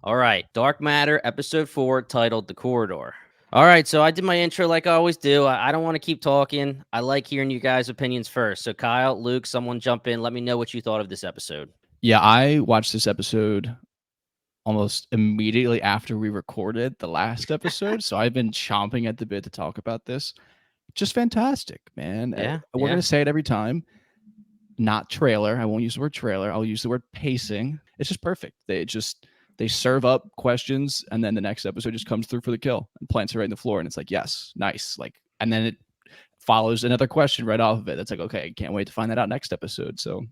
All right, Dark Matter, episode 4, titled The Corridor. All right, so I did my intro like I always do. I don't want to keep talking. I like hearing you guys' opinions first. So, Kyle, Luke, someone jump in. Let me know what you thought of this episode. Yeah, I watched this episode almost immediately after we recorded the last episode. So I've been chomping at the bit to talk about this. Just fantastic, man. Yeah, We're going to say it every time. Not trailer. I won't use the word trailer. I'll use the word pacing. It's just perfect. They serve up questions, and then the next episode just comes through for the kill and plants it right in the floor. And it's like, yes, nice. Like, and then it follows another question right off of it. That's like, okay, can't wait to find that out next episode. So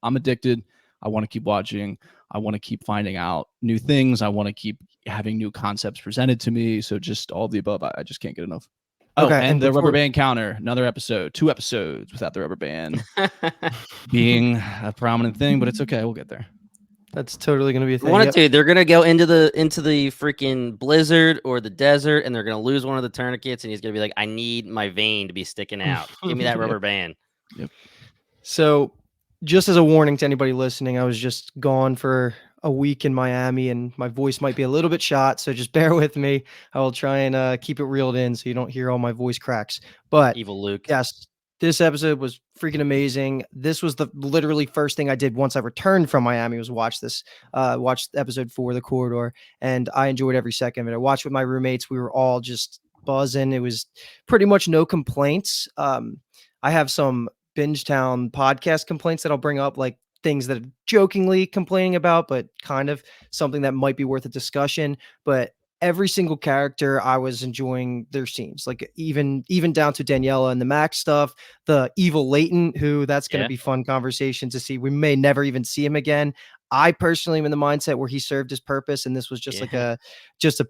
I'm addicted. I want to keep watching. I want to keep finding out new things. I want to keep having new concepts presented to me. So just all of the above. I just can't get enough. Oh, Okay, and and the rubber before- band counter, another episode, 2 episodes without the rubber band being a prominent thing, but it's okay. We'll get there. That's totally going to be a thing. Wanted to. They're gonna go into the freaking blizzard or the desert, and they're gonna lose one of the tourniquets, and he's gonna be like, "I need my vein to be sticking out. Give me that rubber band." Yep. So, just as a warning to anybody listening, I was just gone for a week in Miami, and my voice might be a little bit shot. So just bear with me. I will try and keep it reeled in so you don't hear all my voice cracks. But Evil Luke. yes, this episode was freaking amazing. This was the literally first thing I did once I returned from Miami was watch episode 4, The Corridor, and I enjoyed every second of it. I watched with my roommates. We were all just buzzing. It was pretty much no complaints. I have some Bingetown podcast complaints that I'll bring up, like things that are jokingly complaining about, but kind of something that might be worth a discussion. But every single character, I was enjoying their scenes, like even down to Daniela and the Max stuff, the evil Leighton, who that's going to be fun conversation to see. We may never even see him again. I personally am in the mindset where he served his purpose, and this was just like a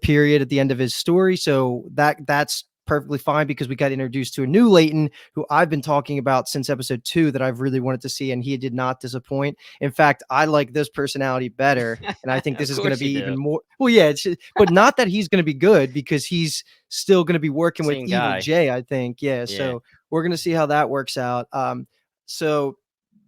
period at the end of his story. So that's perfectly fine because we got introduced to a new Leighton who I've been talking about since episode 2 that I've really wanted to see, and he did not disappoint. In fact, I like this personality better, and I think this is going to be even more. Well, yeah, but not that he's going to be good because he's still going to be working with Evil Jay, I think. Yeah, so we're going to see how that works out. So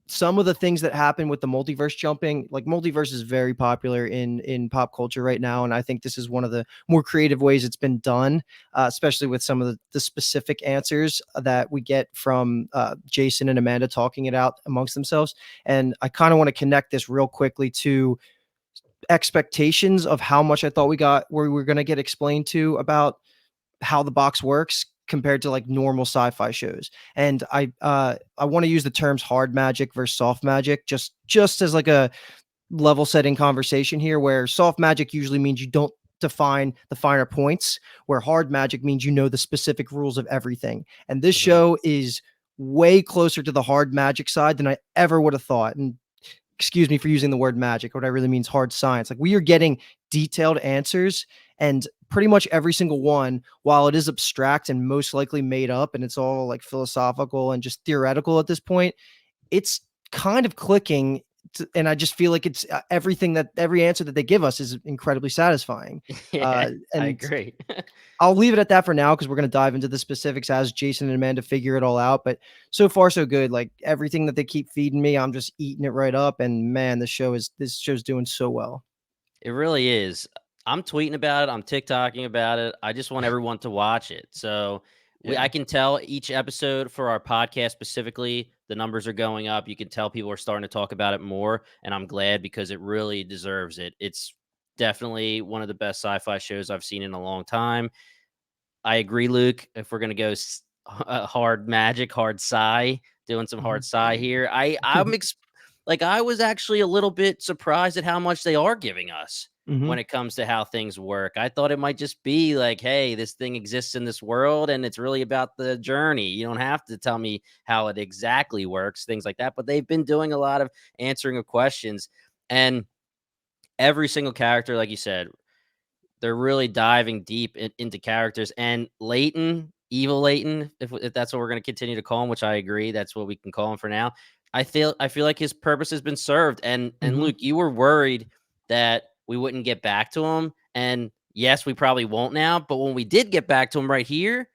some of the things that happen with the multiverse jumping, like multiverse is very popular in pop culture right now. And I think this is one of the more creative ways it's been done, especially with some of the specific answers that we get from Jason and Amanda talking it out amongst themselves. And I kind of want to connect this real quickly to expectations of how much I thought we were going to get explained to about how the box works compared to like normal sci-fi shows. And I want to use the terms hard magic versus soft magic just as like a level setting conversation here, where soft magic usually means you don't define the finer points, where hard magic means you know the specific rules of everything. And this show is way closer to the hard magic side than I ever would have thought. And excuse me for using the word magic. What I really mean is hard science. Like, we are getting detailed answers, and pretty much every single one, while it is abstract and most likely made up, and it's all like philosophical and just theoretical at this point, it's kind of clicking. And I just feel like it's every answer that they give us is incredibly satisfying. And I agree. I'll leave it at that for now, because we're going to dive into the specifics as Jason and Amanda figure it all out. But so far, so good. Like, everything that they keep feeding me, I'm just eating it right up. And man, this show's doing so well. It really is. I'm tweeting about it. I'm TikToking about it. I just want everyone to watch it. So I can tell each episode for our podcast specifically, the numbers are going up. You can tell people are starting to talk about it more. And I'm glad, because it really deserves it. It's definitely one of the best sci-fi shows I've seen in a long time. I agree, Luke. If we're going to go hard magic, hard sci, doing some hard sci here, I was actually a little bit surprised at how much they are giving us when it comes to how things work. I thought it might just be like, hey, this thing exists in this world, and it's really about the journey. You don't have to tell me how it exactly works, things like that. But they've been doing a lot of answering of questions, and every single character, like you said, they're really diving deep into characters. And Leighton, evil Leighton, if that's what we're going to continue to call him, which I agree, that's what we can call him for now. I feel like his purpose has been served. And Luke, you were worried that we wouldn't get back to him. And yes, we probably won't now. But when we did get back to him right here,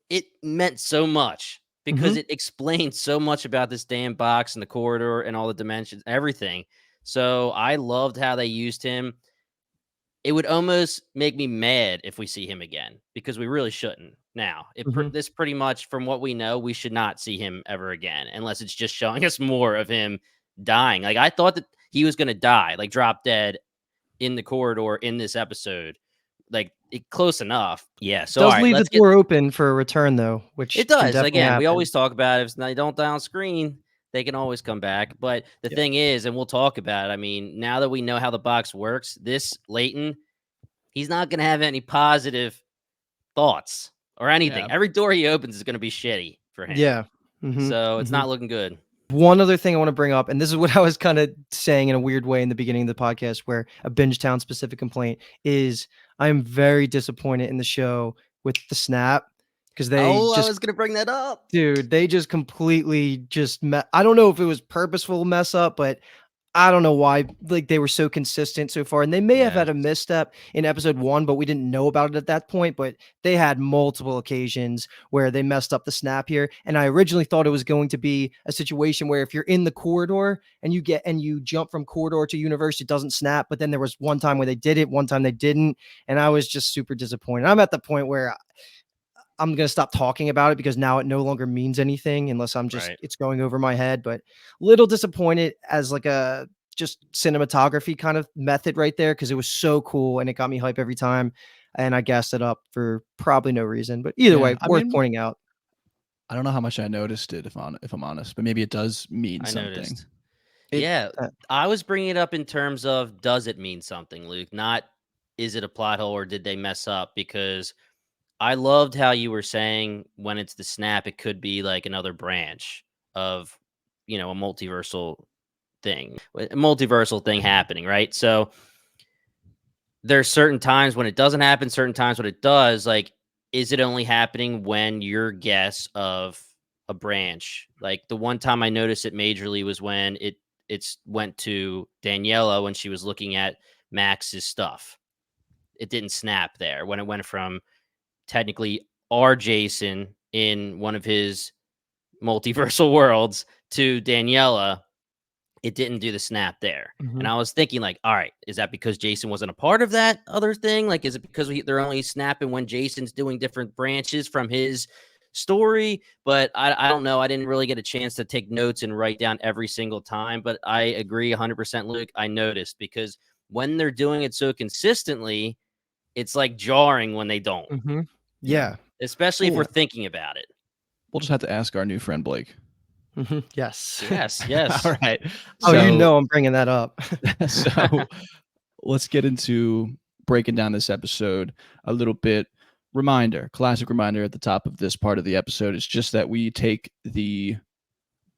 it meant so much, because it explained so much about this damn box and the corridor and all the dimensions, everything. So I loved how they used him. it would almost make me mad if we see him again, because we really shouldn't. Now, this pretty much, from what we know, we should not see him ever again, unless it's just showing us more of him dying. Like, I thought that he was going to die, like drop dead in the corridor in this episode. Like, close enough. Yeah. So, all Does right, leave the let's get. door open for a return, though, which It can does. definitely Again, we happen. always talk about it. If they don't die on screen, they can always come back. But the thing is, and we'll talk about it, I mean, now that we know how the box works, this Leighton, he's not going to have any positive thoughts or anything. Yeah. Every door he opens is going to be shitty for him. Yeah. So it's not looking good. One other thing I want to bring up, and this is what I was kind of saying in a weird way in the beginning of the podcast, where a Binge Town specific complaint is I am very disappointed in the show with the snap, because they I was going to bring that up. Dude, they just completely I don't know if it was purposeful mess up, but I don't know why, like, they were so consistent so far, and they may have had a misstep in episode 1, but we didn't know about it at that point. But they had multiple occasions where they messed up the snap here, and I originally thought it was going to be a situation where if you're in the corridor and you jump from corridor to universe, it doesn't snap. But then there was one time where they did it, one time they didn't, and I was just super disappointed. I'm at the point where I'm going to stop talking about it, because now it no longer means anything unless I'm just, it's going over my head. But little disappointed as like a just cinematography kind of method right there, because it was so cool and it got me hype every time. And I gassed it up for probably no reason. But either way, worth pointing out. I don't know how much I noticed it, if I'm honest, but maybe it does mean something. Noticed. I was bringing it up in terms of, does it mean something, Luke? Not, is it a plot hole or did they mess up? Because I loved how you were saying when it's the snap, it could be like another branch of, a multiversal thing happening, right? So there's certain times when it doesn't happen, certain times when it does. Like, is it only happening when your guess of a branch? Like, the one time I noticed it majorly was when it went to Daniela when she was looking at Max's stuff. It didn't snap there when it went from technically our Jason in one of his multiversal worlds to Daniela. It didn't do the snap there. And I was thinking, like, all right, is that because Jason wasn't a part of that other thing? Like, is it because they're only snapping when Jason's doing different branches from his story? But I don't know. I didn't really get a chance to take notes and write down every single time. But I agree 100%, Luke. I noticed, because when they're doing it so consistently, it's like jarring when they don't. Yeah. Especially if we're thinking about it. We'll just have to ask our new friend Blake. Yes. All right. So, I'm bringing that up. So let's get into breaking down this episode a little bit. Classic reminder at the top of this part of the episode is just that we take the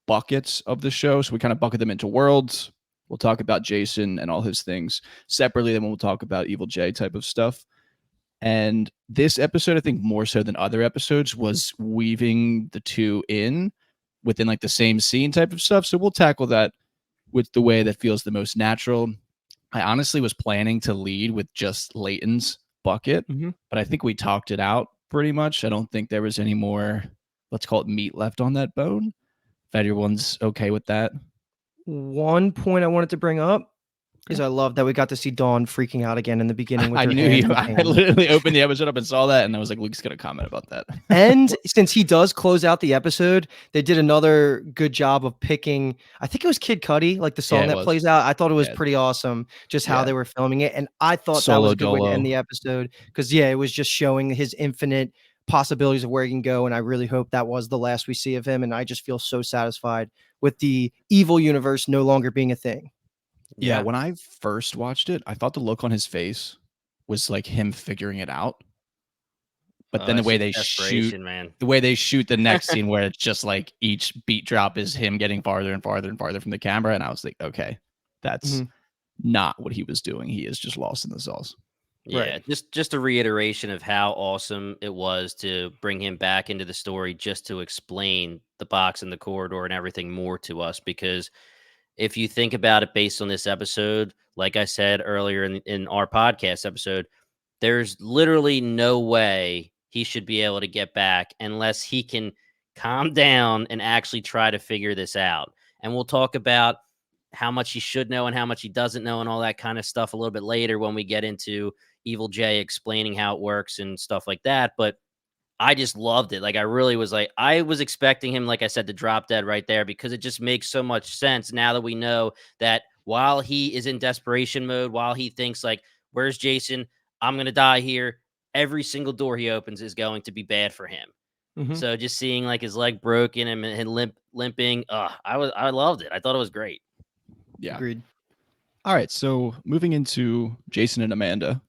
buckets of the show. So we kind of bucket them into worlds. We'll talk about Jason and all his things separately. Then we'll talk about Evil J type of stuff. And this episode, I think more so than other episodes, was weaving the two in within like the same scene type of stuff. So we'll tackle that with the way that feels the most natural. I honestly was planning to lead with just Leighton's bucket, but I think we talked it out pretty much. I don't think there was any more, let's call it, meat left on that bone. If everyone's okay with that. One point I wanted to bring up is I love that we got to see Dawn freaking out again in the beginning. With I knew you. I literally opened the episode up and saw that, and I was like, Luke's going to comment about that. And since he does close out the episode, they did another good job of picking, I think it was Kid Cudi, like the song that plays out. I thought it was pretty awesome, just how they were filming it. And I thought that was a good way to end the episode, because, it was just showing his infinite possibilities of where he can go. And I really hope that was the last we see of him. And I just feel so satisfied with the evil universe no longer being a thing. Yeah, when I first watched it, I thought the look on his face was like him figuring it out. But then the way they shoot the next scene, where it's just like each beat drop is him getting farther and farther and farther from the camera, and I was like, okay, that's not what he was doing. He is just lost in the sauce. Yeah, just a reiteration of how awesome it was to bring him back into the story, just to explain the box and the corridor and everything more to us, because if you think about it based on this episode, like I said earlier in our podcast episode, there's literally no way he should be able to get back unless he can calm down and actually try to figure this out. And we'll talk about how much he should know and how much he doesn't know and all that kind of stuff a little bit later when we get into Evil Jay explaining how it works and stuff like that. But I just loved it. Like, I really was like, I was expecting him, like I said, to drop dead right there because it just makes so much sense now that we know that while he is in desperation mode, while he thinks like, where's Jason? I'm going to die here. Every single door he opens is going to be bad for him. Mhm. So just seeing like his leg broken and limping, I loved it. I thought it was great. Yeah. Agreed. All right. So moving into Jason and Amanda,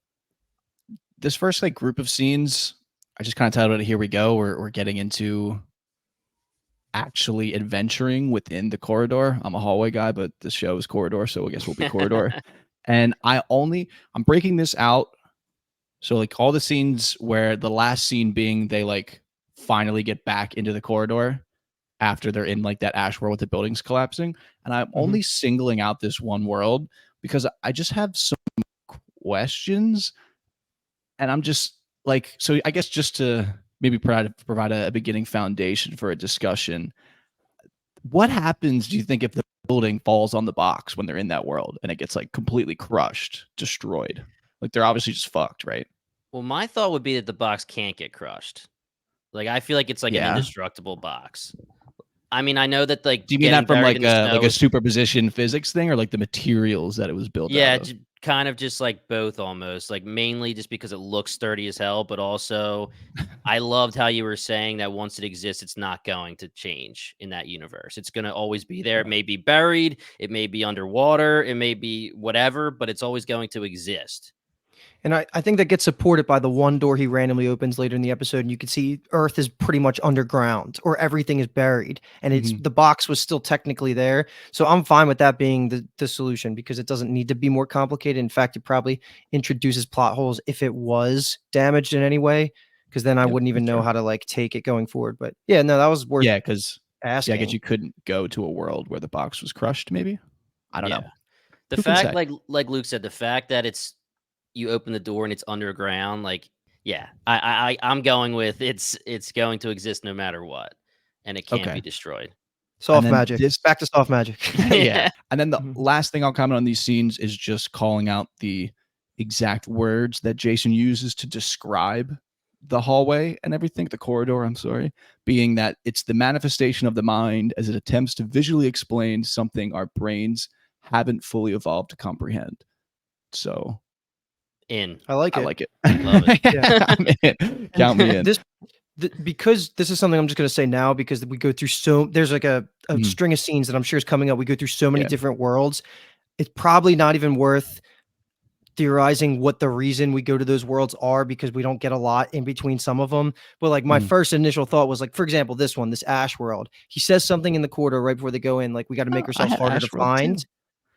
this first like group of scenes, I just kind of titled it "Here We Go." We're getting into actually adventuring within the corridor. I'm a hallway guy, but the show is corridor, so I guess we'll be corridor. And I'm breaking this out. So like all the scenes where the last scene being they like finally get back into the corridor after they're in like that ash world with the buildings collapsing. And I'm only singling out this one world because I just have some questions. And I'm just like, so I guess just to maybe provide a beginning foundation for a discussion, what happens, do you think, if the building falls on the box when they're in that world and it gets like completely crushed, destroyed? Like they're obviously just fucked, right? Well, my thought would be that the box can't get crushed. Like, I feel like it's like an Yeah. indestructible box. I mean, I know that like Do you mean getting that from buried in the snow like a is, superposition physics thing, or like the materials that it was built yeah, out of? kind of just like both almost. Like mainly just because it looks sturdy as hell, but also I loved how you were saying that once it exists, it's not going to change in that universe. It's going to always be there. It may be buried, it may be underwater, it may be whatever, but it's always going to exist. And I think that gets supported by the one door he randomly opens later in the episode, and you can see Earth is pretty much underground, or everything is buried, and it's the box was still technically there. So I'm fine with that being the solution because it doesn't need to be more complicated. In fact, it probably introduces plot holes if it was damaged in any way, because then I Yep, wouldn't even that's know fair. how to like take it going forward. But yeah, no, that was worth Yeah, because I guess asking. you couldn't go to a world where the box was crushed. Maybe I don't know. Yeah. The Who can fact, say? like Luke said, the fact that you open the door and it's underground, like, yeah, I'm going with it's going to exist no matter what, and it can't be Okay. destroyed. And Soft then magic. this, Back to soft magic. yeah. And then the Mhm. last thing I'll comment on these scenes is just calling out the exact words that Jason uses to describe the hallway and everything, the corridor, I'm sorry, being that it's the manifestation of the mind as it attempts to visually explain something our brains haven't fully evolved to comprehend. So I like I it. like it. Love it. Yeah. I'm in. Count me in. This because this is something I'm just going to say now because we go through there's like a Mhm. string of scenes that I'm sure is coming up. We go through so many Yeah. different worlds. It's probably not even worth theorizing what the reason we go to those worlds are because we don't get a lot in between some of them. But like my Mhm. first initial thought was like, for example, this Ash world. He says something in the corridor right before they go in, like we got to make Oh, I ourselves had harder to Ashworld too. find.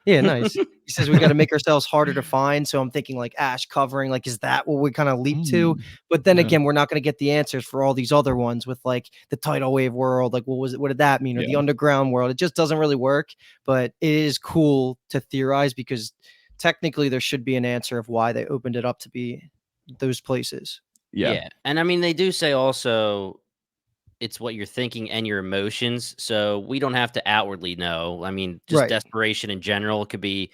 Yeah, nice. He says we got to make ourselves harder to find. So I'm thinking like ash covering, like, is that what we kind of leap to? Mm, But then yeah. again, we're not going to get the answers for all these other ones with like the tidal wave world. Like, what was it? What did that mean? Or the Yeah. underground world? It just doesn't really work. But it is cool to theorize because technically there should be an answer of why they opened it up to be those places. Yeah. Yeah, and I mean, they do say also it's what you're thinking and your emotions, so we don't have to outwardly know. I mean, just Right. desperation in general could be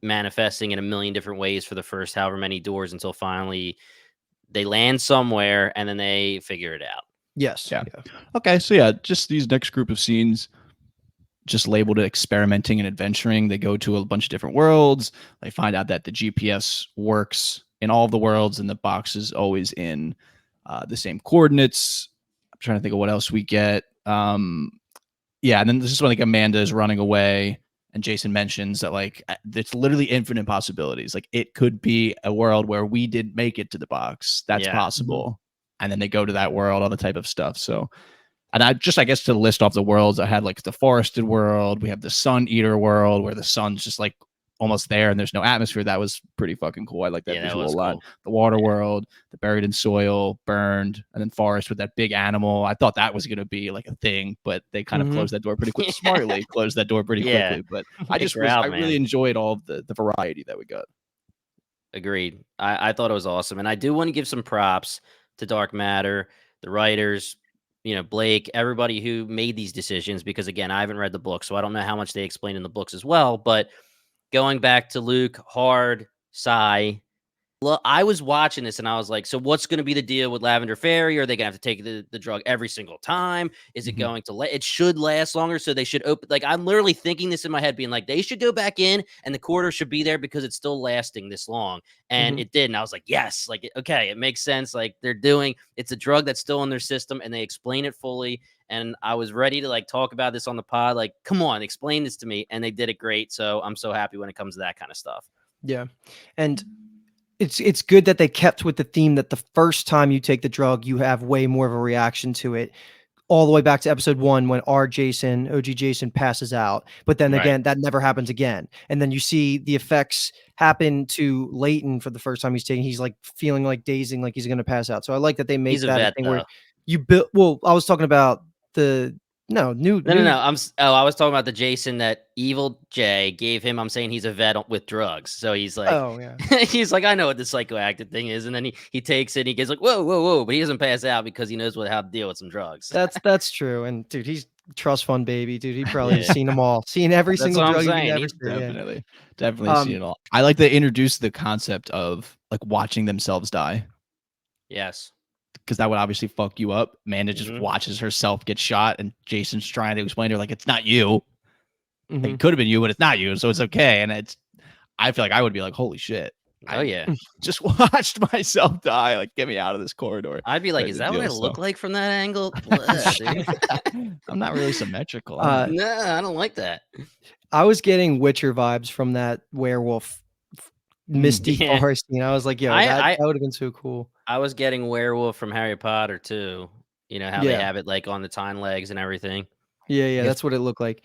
manifesting in a million different ways for the first however many doors until finally they land somewhere and then they figure it out. Yes. Yeah. Okay. So yeah, just these next group of scenes, just labeled it experimenting and adventuring. They go to a bunch of different worlds. They find out that the GPS works in all of the worlds and the box is always in the same coordinates. I'm trying to think of what else we get. Yeah, and then this is when like Amanda is running away and Jason mentions that like it's literally infinite possibilities. Like it could be a world where we did make it to the box. That's Yeah. possible. And then they go to that world, all the type of stuff. So, and I guess to list off the worlds, I had like the forested world. We have the sun eater world where the sun's just like almost there and there's no atmosphere. That was pretty fucking cool. I like that Yeah, that visual a was lot. cool. The water Yeah. world, the buried in soil, burned, and then forest with that big animal. I thought that was going to be like a thing, but they kind of closed that door pretty quick. Smartly closed that door pretty Yeah. quickly. But Big crowd, I really man. enjoyed all of the variety that we got. Agreed. I thought it was awesome. And I do want to give some props to Dark Matter, the writers. Blake, everybody who made these decisions, because again, I haven't read the book, so I don't know how much they explain in the books as well. But going back to Luke, Hard, Sci, I was watching this and I was like, so what's going to be the deal with Lavender Fairy? Are they going to have to take the drug every single time? Is it going to it should last longer? So they should open, like, I'm literally thinking this in my head, being like, they should go back in and the corridor should be there because it's still lasting this long. And it did. And I was like, yes, like, okay, it makes sense. Like, it's a drug that's still in their system and they explain it fully. And I was ready to like talk about this on the pod. Like, come on, explain this to me. And they did it great. So I'm so happy when it comes to that kind of stuff. Yeah. And it's good that they kept with the theme that the first time you take the drug, you have way more of a reaction to it, all the way back to episode 1 when OG Jason passes out. But then again, that never happens again. And then you see the effects happen to Leighton for the first time he's like feeling like dazing, like he's going to pass out. So I like that they make that a thing where you build. Well, I was talking about the No. I was talking about the Jason that Evil Jay gave him. I'm saying he's a vet with drugs. So he's like, oh yeah, he's like, I know what the psychoactive thing is. And then he takes it and he gets like, whoa. But he doesn't pass out because he knows how to deal with some drugs. That's true. And dude, he's trust fund baby, dude. He probably has seen them all, seen every single drug you can ever see. Definitely seen it all. I like to introduce the concept of like watching themselves die. Yes. Because that would obviously fuck you up. Amanda just watches herself get shot, and Jason's trying to explain to her, like, it's not you. It could have been you, but it's not you, so it's okay. And I feel like I would be like, holy shit. Oh, yeah. Just watched myself die. Like, get me out of this corridor. I'd be like, is that what I look like from that angle? I'm not really symmetrical. No, I don't like that. I was getting Witcher vibes from that werewolf misty forest. I was like, that would have been so cool. I was getting werewolf from Harry Potter too. You know how they have it like on the time legs and everything. Yeah, that's what it looked like.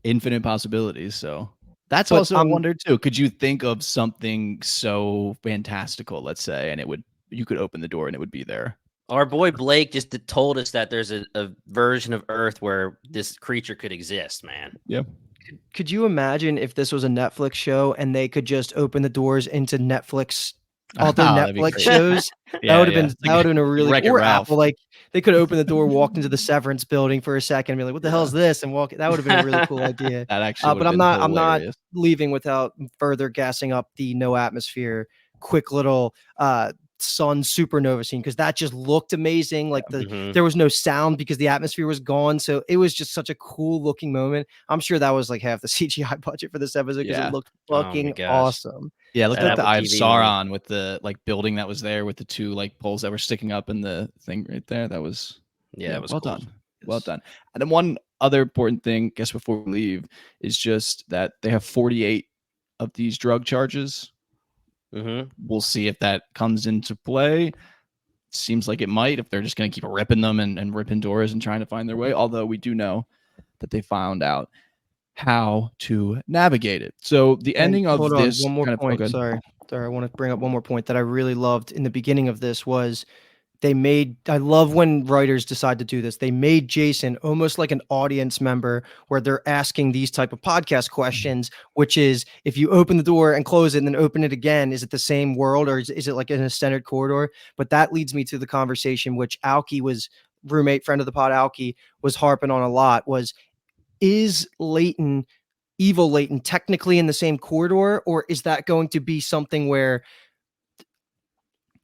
Infinite possibilities. So that's also a wonder too. Could you think of something so fantastical, let's say, and you could open the door and it would be there? Our boy Blake just told us that there's a version of Earth where this creature could exist, man. Yep. Could you imagine if this was a Netflix show and they could just open the doors into Netflix, other Netflix shows? That would have been a really, or Apple, like they could open the door, walk into the Severance building for a second, and be like, "What the hell is this?" and walk. That would have been a really cool idea. That actually, but I'm not leaving without further gassing up the no atmosphere, quick little sun supernova scene, because that just looked amazing. Like there was no sound because the atmosphere was gone, so it was just such a cool looking moment. I'm sure that was like half the CGI budget for this episode because it looked fucking awesome. Yeah, it looked like the Eye of Sauron with the like building that was there with the two like poles that were sticking up in the thing right there. That was that was well cool. done. Well done. And then one other important thing, I guess, before we leave, is just that they have 48 of these drug charges. We'll see if that comes into play. Seems like it might, if they're just going to keep ripping them and ripping doors and trying to find their way. Although we do know that they found out how to navigate it. So the ending of this. One more point. Sorry, I want to bring up one more point that I really loved in the beginning of this was I love when writers decide to do this. They made Jason almost like an audience member where they're asking these type of podcast questions, which is, if you open the door and close it and then open it again, is it the same world or is it like an extended corridor? But that leads me to the conversation, which Alki friend of the pod, Alki was harping on a lot, is Leighton, evil Leighton, technically in the same corridor, or is that going to be something where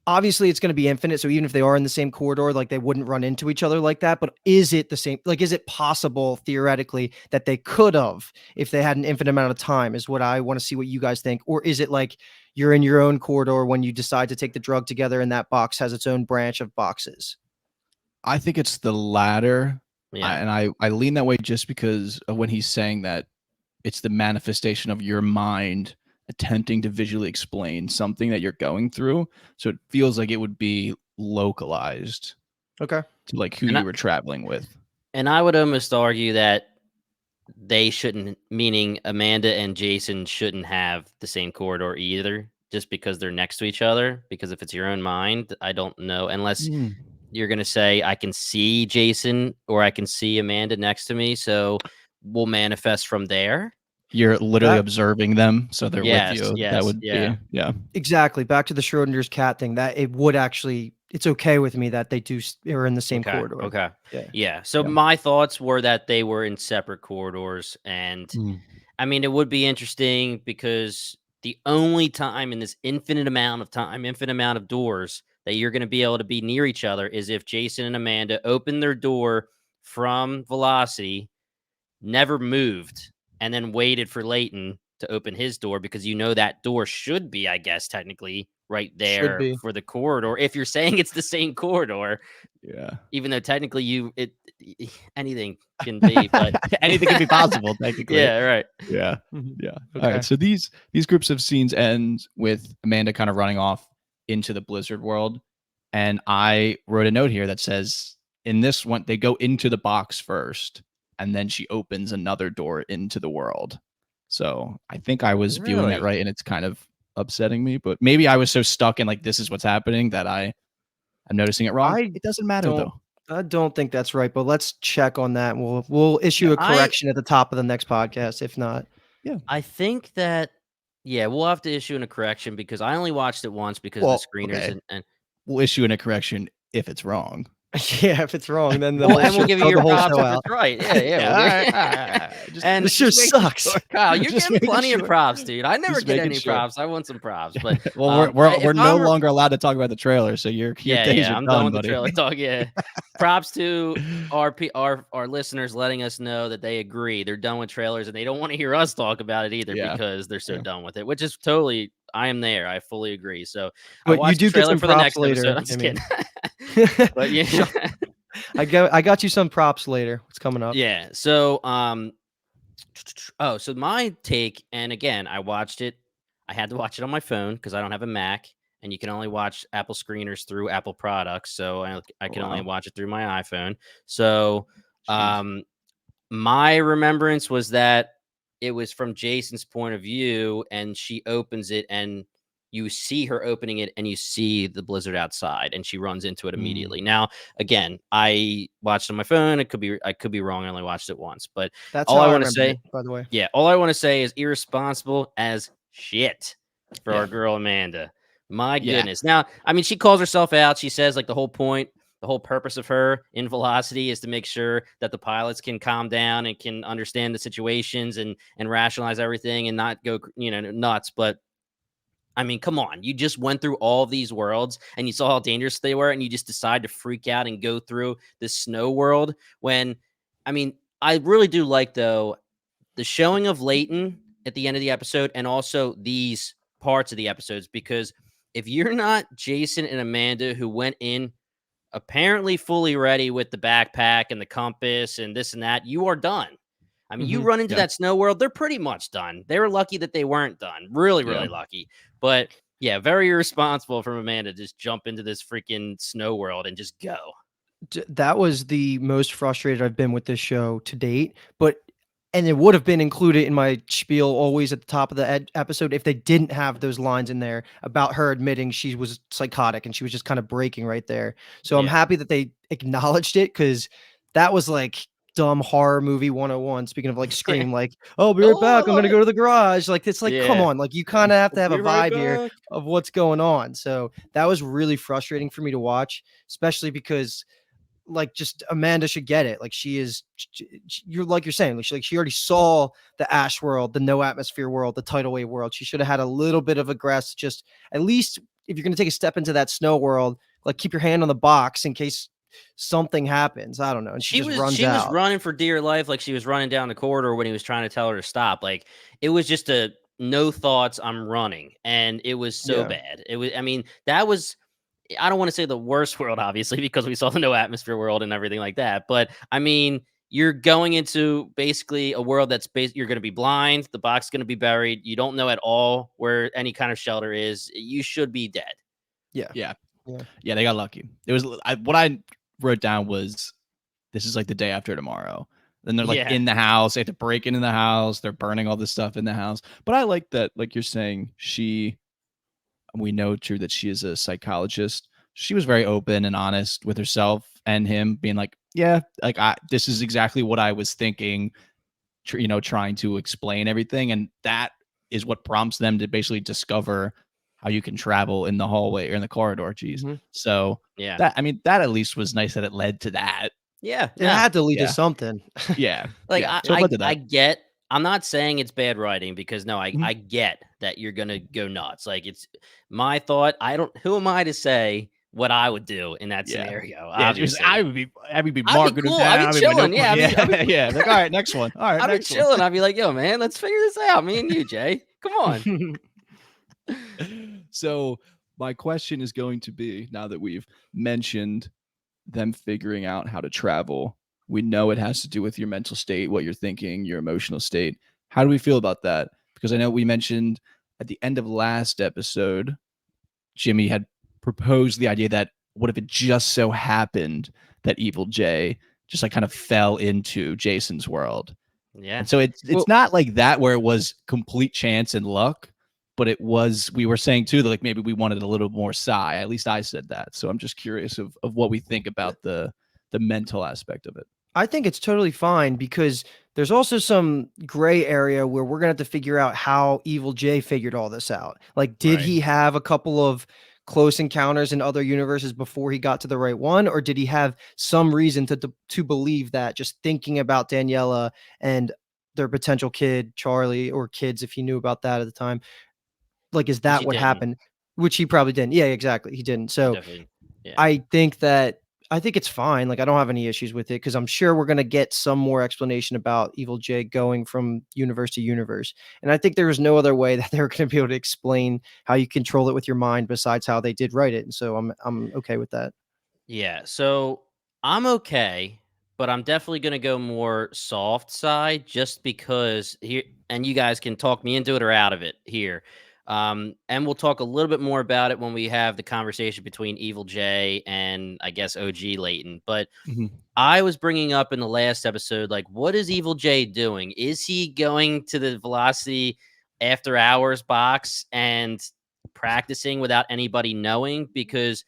obviously it's going to be infinite, so even if they are in the same corridor, like they wouldn't run into each other like that, but is it the same? Like, is it possible theoretically that they could have, if they had an infinite amount of time, is what I want to see what you guys think? Or is it like you're in your own corridor when you decide to take the drug together and that box has its own branch of boxes? I think it's the latter. And I lean that way just because of when he's saying that it's the manifestation of your mind attempting to visually explain something that you're going through. So it feels like it would be localized. Okay. To like who you were traveling with. And I would almost argue that they shouldn't, meaning Amanda and Jason shouldn't have the same corridor either, just because they're next to each other. Because if it's your own mind, I don't know, unless you're going to say, I can see Jason or I can see Amanda next to me, so we'll manifest from there. You're literally observing them, so they're with you. Yes, that would be, exactly. Back to the Schrodinger's cat thing, that it would actually it's okay with me that they are in the same Okay. corridor. Okay. Yeah. Yeah. So Yeah. my thoughts were that they were in separate corridors, and I mean, it would be interesting because the only time in this infinite amount of time, infinite amount of doors that you're going to be able to be near each other is if Jason and Amanda open their door from Velocity, never moved, and then waited for Leighton to open his door because that door should be, I guess, technically right Should there be. for the corridor. If you're saying it's the same corridor, Yeah. even though technically anything can be, but anything can be possible technically. Yeah, right. Yeah. Mhm. Yeah. Okay. All right. So these groups of scenes end with Amanda kind of running off into the Blizzard world. And I wrote a note here that says in this one, they go into the box first, and then she opens another door into the world. So I think I was viewing that Really? right, and it's kind of upsetting me. But maybe I was so stuck in like this is what's happening that I'm noticing it wrong. I It doesn't matter don't though. I don't think that's right, but let's check on that. We'll issue a I correction at the top of the next podcast if not. I think that we'll have to issue a correction because I only watched it once because of Well, the screeners okay. and We'll issue in a correction if it's wrong. Yeah, if it's wrong, then we'll give you throw your the whole props show if out. it's right. Yeah. all right, all right. And This sure making sucks. sure. Kyle, you're Just getting making plenty of sure. props, dude. I never Just get making any sure. props. I want some props, but Well, we're no longer allowed to talk about the trailer, so your days are I'm done, done with buddy. the trailer talk. Yeah, props to our listeners letting us know that they agree. They're done with trailers and they don't want to hear us talk about it either Yeah. because they're so Yeah. done with it. Which is totally, I am there. I fully agree. So I But you watched the do get trailer some for the props next later. episode. I'm just kidding. But But yeah. I got you some props later. What's coming up? Yeah. So so my take, and again, I watched it. I had to watch it on my phone because I don't have a Mac, and you can only watch Apple screeners through Apple products. So I can only Wow. watch it through my iPhone. So Jeez. my remembrance was that it was from Jason's point of view, and she opens it, and you see her opening it, and you see the blizzard outside, and she runs into it immediately. Now, again, I watched on my phone. I could be wrong. I only watched it once, but That's all how I I want to remember say, it, by the way. all I want to say is irresponsible as shit for Yeah. our girl Amanda. My Yeah. goodness. Now, I mean, she calls herself out. She says like the whole purpose of her in Velocity is to make sure that the pilots can calm down and can understand the situations and rationalize everything and not go nuts. But I mean, come on. You just went through all these worlds and you saw how dangerous they were, and you just decide to freak out and go through this snow world when, I mean, I really do like, though, the showing of Leighton at the end of the episode and also these parts of the episodes, because if you're not Jason and Amanda, who went in apparently fully ready with the backpack and the compass and this and that, you are done. I mean, you run into Yeah. that snow world, they're pretty much done. They were lucky that they weren't done. Really, really lucky. But yeah, very irresponsible from Amanda to just jump into this freaking snow world and just go. That was the most frustrated I've been with this show to date, and it would have been included in my spiel always at the top of the episode if they didn't have those lines in there about her admitting she was psychotic and she was just kind of breaking right there. So I'm happy that they acknowledged it, because that was like dumb horror movie 101. Speaking of like Scream, like, oh, I'll be right back. I'm going to go to the garage. Like, it's like, come on, like you kind of have to have a vibe here of what's going on. So that was really frustrating for me to watch, especially because like just Amanda should get it. Like you're saying, like she already saw the ash world, the no atmosphere world, the tidal wave world. She should have had a little bit of a grasp. Just at least if you're going to take a step into that snow world, like keep your hand on the box in case something happens. I don't know. And she just runs out. Was running for dear life. Like she was running down the corridor when he was trying to tell her to stop. Like it was just a no thoughts. I'm running. And it was so bad. It was, I mean, that was, I don't want to say the worst world, obviously, because we saw the no atmosphere world and everything like that. But I mean, you're going into basically a world that's you're going to be blind. The box is going to be buried. You don't know at all where any kind of shelter is. You should be dead. Yeah. They got lucky. It was what I wrote down was this is like the day after tomorrow. Then they're like in the house. They have to break into the house. They're burning all this stuff in the house. But I like that, like you're saying, we know true that she is a psychologist. She was very open and honest with herself and him, being like, yeah, like this is exactly what I was thinking, trying to explain everything. And that is what prompts them to basically discover how you can travel in the hallway or in the corridor. Geez. So Yeah. that, I mean, that at least was nice that it led to that. Yeah. It had to lead to Yeah. something. Yeah. Like Yeah. So it led to I that. get. I'm not saying it's bad writing because no, Mhm. I get that you're gonna go nuts. Like it's my thought. I don't. Who am I to say what I would do in that Yeah. scenario? Yeah. Just, Obviously, I would be I'd be marking them cool. I'd down. be I'd be my chilling. notebook. Yeah, Yeah. Yeah. Like, all right, next one. All right, I'd be next one. chilling. I'd be like, yo, man, let's figure this out. Me and you, Jay. Come on. So my question is going to be, now that we've mentioned them figuring out how to travel, we know it has to do with your mental state, what you're thinking, your emotional state. How do we feel about that? Because I know we mentioned at the end of last episode, Jimmy had proposed the idea that what if it just so happened that Evil Jay just like kind of fell into Jason's world. Yeah. And so it's Well- not like that where it was complete chance and luck, but it was, we were saying too that like maybe we wanted a little more Sci. At least I said that. So I'm just curious of what we think about the mental aspect of it. I think it's totally fine because there's also some gray area where we're gonna have to figure out how Evil Jay figured all this out. Like, did Right. he have a couple of close encounters in other universes before he got to the right one, or did he have some reason to believe that just thinking about Daniela and their potential kid Charlie, or kids if he knew about that at the time? Like, is Which that he what didn't. happened? Which he probably didn't. Yeah, exactly. He didn't. So Definitely. Yeah. I think it's fine. Like, I don't have any issues with it because I'm sure we're gonna get some more explanation about Evil Jay going from universe to universe. And I think there was no other way that they were gonna be able to explain how you control it with your mind besides how they did write it. And so I'm okay with that. Yeah, so I'm okay, but I'm definitely gonna go more soft side just because here, and you guys can talk me into it or out of it here. And we'll talk a little bit more about it when we have the conversation between Evil Jay and I guess OG Layton. But Mhm. I was bringing up in the last episode, like, what is Evil Jay doing? Is he going to the Velocity after hours box and practicing without anybody knowing? Because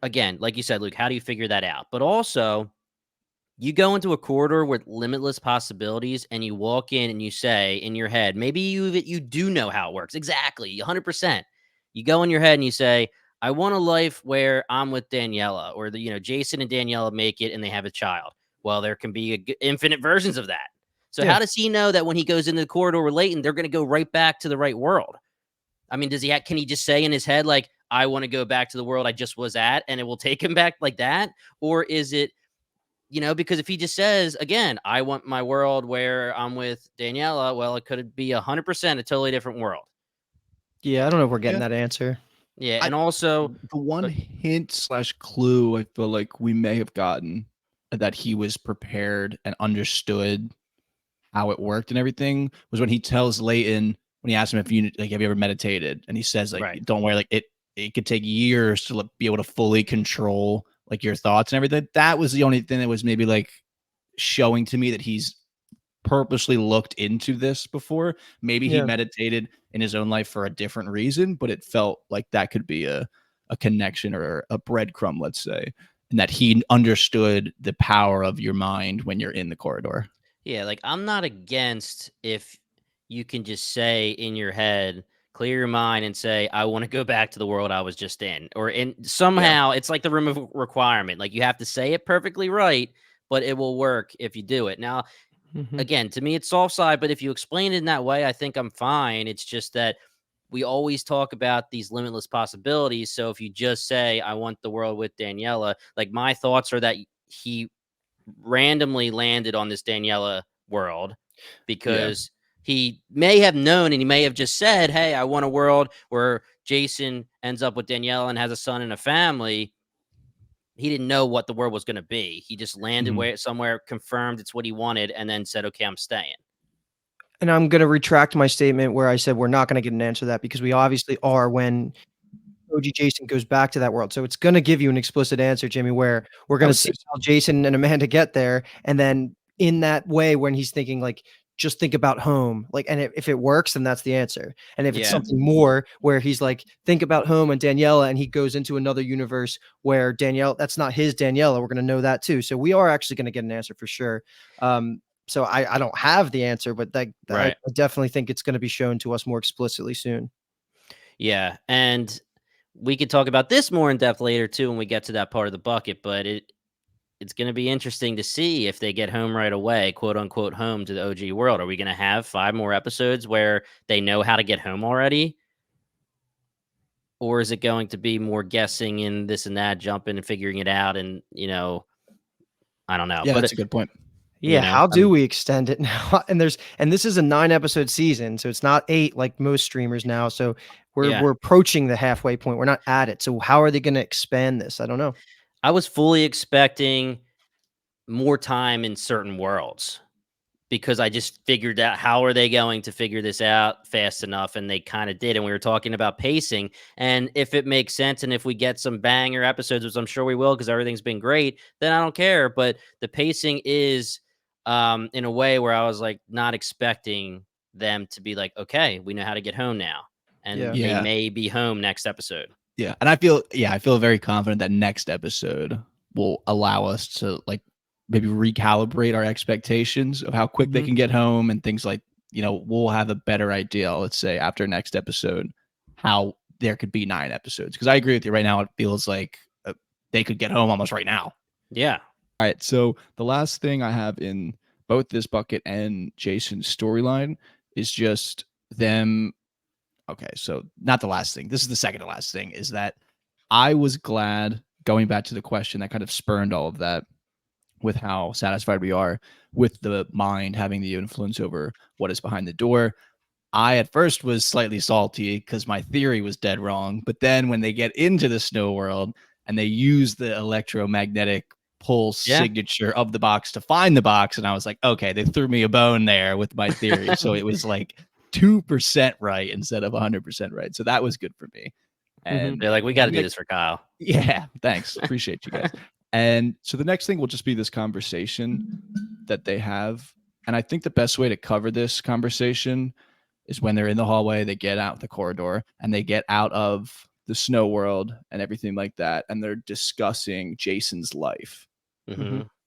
again, like you said, Luke, how do you figure that out? But also, you go into a corridor with limitless possibilities and you walk in and you say in your head, maybe you do know how it works. Exactly, 100%. You go in your head and you say, I want a life where I'm with Daniela, or Jason and Daniela make it and they have a child. Well, there can be infinite versions of that. So Yeah. how does he know that when he goes into the corridor with Leighton, they're going to go right back to the right world? I mean, can he just say in his head, like, I want to go back to the world I just was at, and it will take him back like that? Or is it, because if he just says, again, I want my world where I'm with Daniela, well, it could be 100% a totally different world. Yeah, I don't know if we're getting Yeah. that answer. Yeah. And also, the one hint / clue I feel like we may have gotten that he was prepared and understood how it worked and everything was when he tells Layton, when he asks him if you like, have you ever meditated? And he says, like, right. don't worry, like it could take years to be able to fully control like your thoughts and everything. That was the only thing that was maybe like showing to me that he's purposely looked into this before. Maybe he Yeah. meditated in his own life for a different reason, but it felt like that could be a connection or a breadcrumb, let's say, and that he understood the power of your mind when you're in the corridor. Yeah, like I'm not against if you can just say in your head, clear your mind and say, I want to go back to the world I was just in. Or somehow it's like the room of requirement. Like you have to say it perfectly right, but it will work if you do it. Now, again, to me, it's soft side, but if you explain it in that way, I think I'm fine. It's just that we always talk about these limitless possibilities. So if you just say, I want the world with Daniela, like my thoughts are that he randomly landed on this Daniela world because he may have known and he may have just said, hey, I want a world where Jason ends up with Daniela and has a son and a family. He didn't know what the world was going to be. He just landed somewhere, confirmed it's what he wanted, and then said, okay, I'm staying. And I'm going to retract my statement where I said we're not going to get an answer to that because we obviously are when OG Jason goes back to that world. So it's going to give you an explicit answer, Jimmy, where we're going to see how Jason and Amanda get there. And then in that way, when he's thinking like, just think about home, like, and if it works, then that's the answer. And if it's something more where he's like, think about home and Daniela, and he goes into another universe where Danielle, that's not his Daniela, we're going to know that too. So we are actually going to get an answer for sure. So I don't have the answer, but I definitely think it's going to be shown to us more explicitly soon. Yeah, and we could talk about this more in depth later too when we get to that part of the bucket, but it's going to be interesting to see if they get home right away, quote unquote home to the OG world. Are we going to have 5 more episodes where they know how to get home already? Or is it going to be more guessing in this and that, jumping and figuring it out and, I don't know. Yeah, But that's a good point. Yeah, how do we extend it now? And this is a 9-episode season, so it's not 8 like most streamers now. So yeah. we're approaching the halfway point. We're not at it. So how are they going to expand this? I don't know. I was fully expecting more time in certain worlds, because I just figured out how are they going to figure this out fast enough, and they kind of did. And we were talking about pacing, and if it makes sense, and if we get some banger episodes, which I'm sure we will, because everything's been great, then I don't care. But the pacing is in a way where I was like not expecting them to be like, okay, we know how to get home now, and they Yeah. may be home next episode. Yeah. And I feel very confident that next episode will allow us to like maybe recalibrate our expectations of how quick they can get home and things like, we'll have a better idea, let's say after next episode, how there could be 9 episodes. Cause I agree with you right now. It feels like they could get home almost right now. Yeah. All right. So the last thing I have in both this bucket and Jason's storyline is just them. Okay. So not the last thing. This is the second to last thing, is that I was glad, going back to the question that kind of spurned all of that, with how satisfied we are with the mind having the influence over what is behind the door. I at first was slightly salty because my theory was dead wrong. But then when they get into the snow world and they use the electromagnetic pulse signature of the box to find the box, and I was like, okay, they threw me a bone there with my theory. So it was like 2% right instead of 100% right. So that was good for me. And They're like, we got to do this for Kyle. Yeah, thanks. Appreciate you guys. And so the next thing will just be this conversation that they have. And I think the best way to cover this conversation is when they're in the hallway, they get out the corridor and they get out of the snow world and everything like that. And they're discussing Jason's life.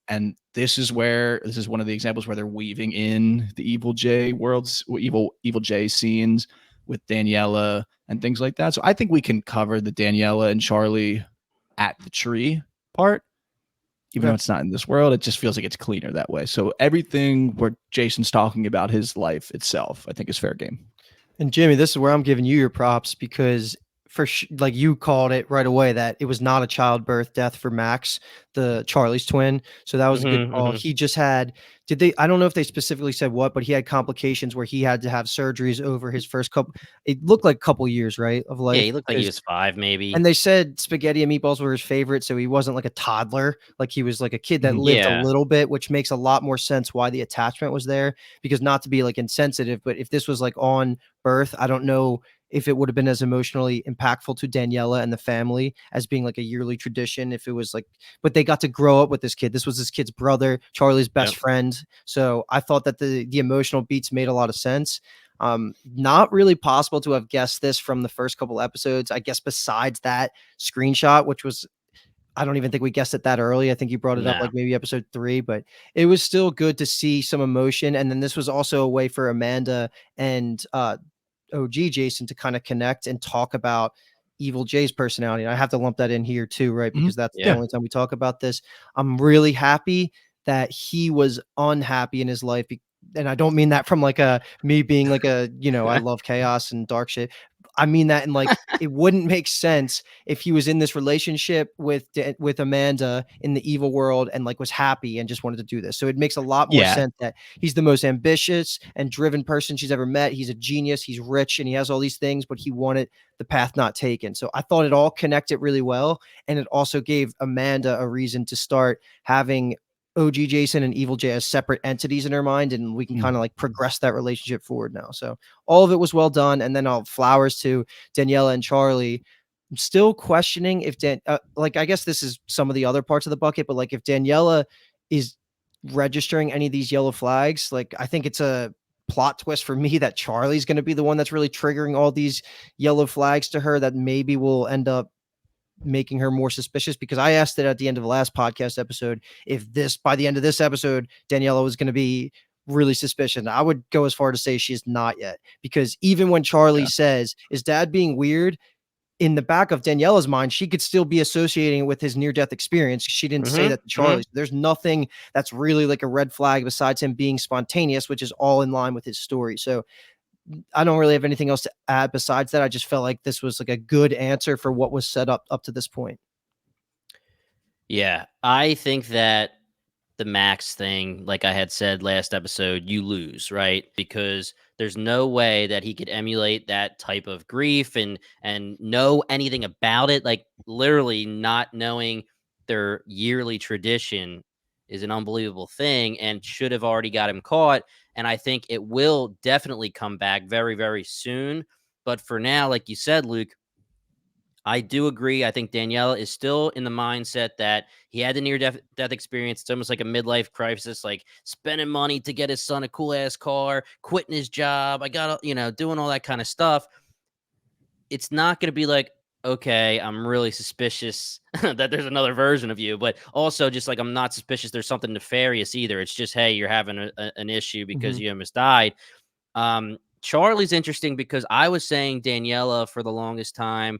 And this is one of the examples where they're weaving in the Evil J worlds, Evil J scenes with Daniela and things like that. So I think we can cover the Daniela and Charlie at the tree part. Even though it's not in this world, it just feels like it's cleaner that way. So everything where Jason's talking about his life itself, I think is fair game. And Jimmy, this is where I'm giving you your props, because like you called it right away that it was not a childbirth death for Max, the Charlie's twin. So that was a good call. He just had, I don't know if they specifically said what, but he had complications where he had to have surgeries over his first couple, it looked like a couple years, right, of life. Yeah, he looked like he was 5 maybe. And they said spaghetti and meatballs were his favorite. So he wasn't like a toddler. Like he was like a kid that lived a little bit, which makes a lot more sense why the attachment was there. Because not to be like insensitive, but if this was like on birth, I don't know if it would have been as emotionally impactful to Daniela and the family as being like a yearly tradition. If it was like, but they got to grow up with this kid. This was this kid's brother, Charlie's best friend. So I thought that the emotional beats made a lot of sense. Not really possible to have guessed this from the first couple episodes, I guess, besides that screenshot, which was, I don't even think we guessed it that early. I think you brought it up like maybe episode 3, but it was still good to see some emotion. And then this was also a way for Amanda and OG Jason to kind of connect and talk about Evil Jay's personality. And I have to lump that in here too, right? Because that's the only time we talk about this. I'm really happy that he was unhappy in his life. And I don't mean that from like me being like I love chaos and dark shit. I mean that in like, it wouldn't make sense if he was in this relationship with Amanda in the evil world and like was happy and just wanted to do this. So it makes a lot more sense that he's the most ambitious and driven person she's ever met. He's a genius. He's rich and he has all these things, but he wanted the path not taken. So I thought it all connected really well. And it also gave Amanda a reason to start having OG Jason and Evil Jay as separate entities in her mind, and we can kind of like progress that relationship forward now. So all of it was well done. And then all flowers to Daniela and Charlie. I'm still questioning if I guess this is some of the other parts of the bucket, but like if Daniela is registering any of these yellow flags, like I think it's a plot twist for me that Charlie's going to be the one that's really triggering all these yellow flags to her that maybe will end up making her more suspicious, because I asked it at the end of the last podcast episode if by the end of this episode Daniela was going to be really suspicious. I would go as far to say she is not yet, because even when Charlie says, "Is Dad being weird?" in the back of Daniela's mind, she could still be associating it with his near-death experience. She didn't say that to Charlie. So there's nothing that's really like a red flag besides him being spontaneous, which is all in line with his story. So I don't really have anything else to add besides that. I just felt like this was like a good answer for what was set up to this point. Yeah, I think that the Max thing, like I had said last episode, you lose, right? Because there's no way that he could emulate that type of grief and know anything about it. Like literally not knowing their yearly tradition is an unbelievable thing and should have already got him caught. And I think it will definitely come back very, very soon. But for now, like you said, Luke, I do agree. I think Daniela is still in the mindset that he had the near death experience. It's almost like a midlife crisis, like spending money to get his son a cool ass car, quitting his job. I got, doing all that kind of stuff. It's not going to be like, okay, I'm really suspicious that there's another version of you, but also just like, I'm not suspicious there's something nefarious either. It's just, hey, you're having an issue because you almost died. Charlie's interesting because I was saying Daniela for the longest time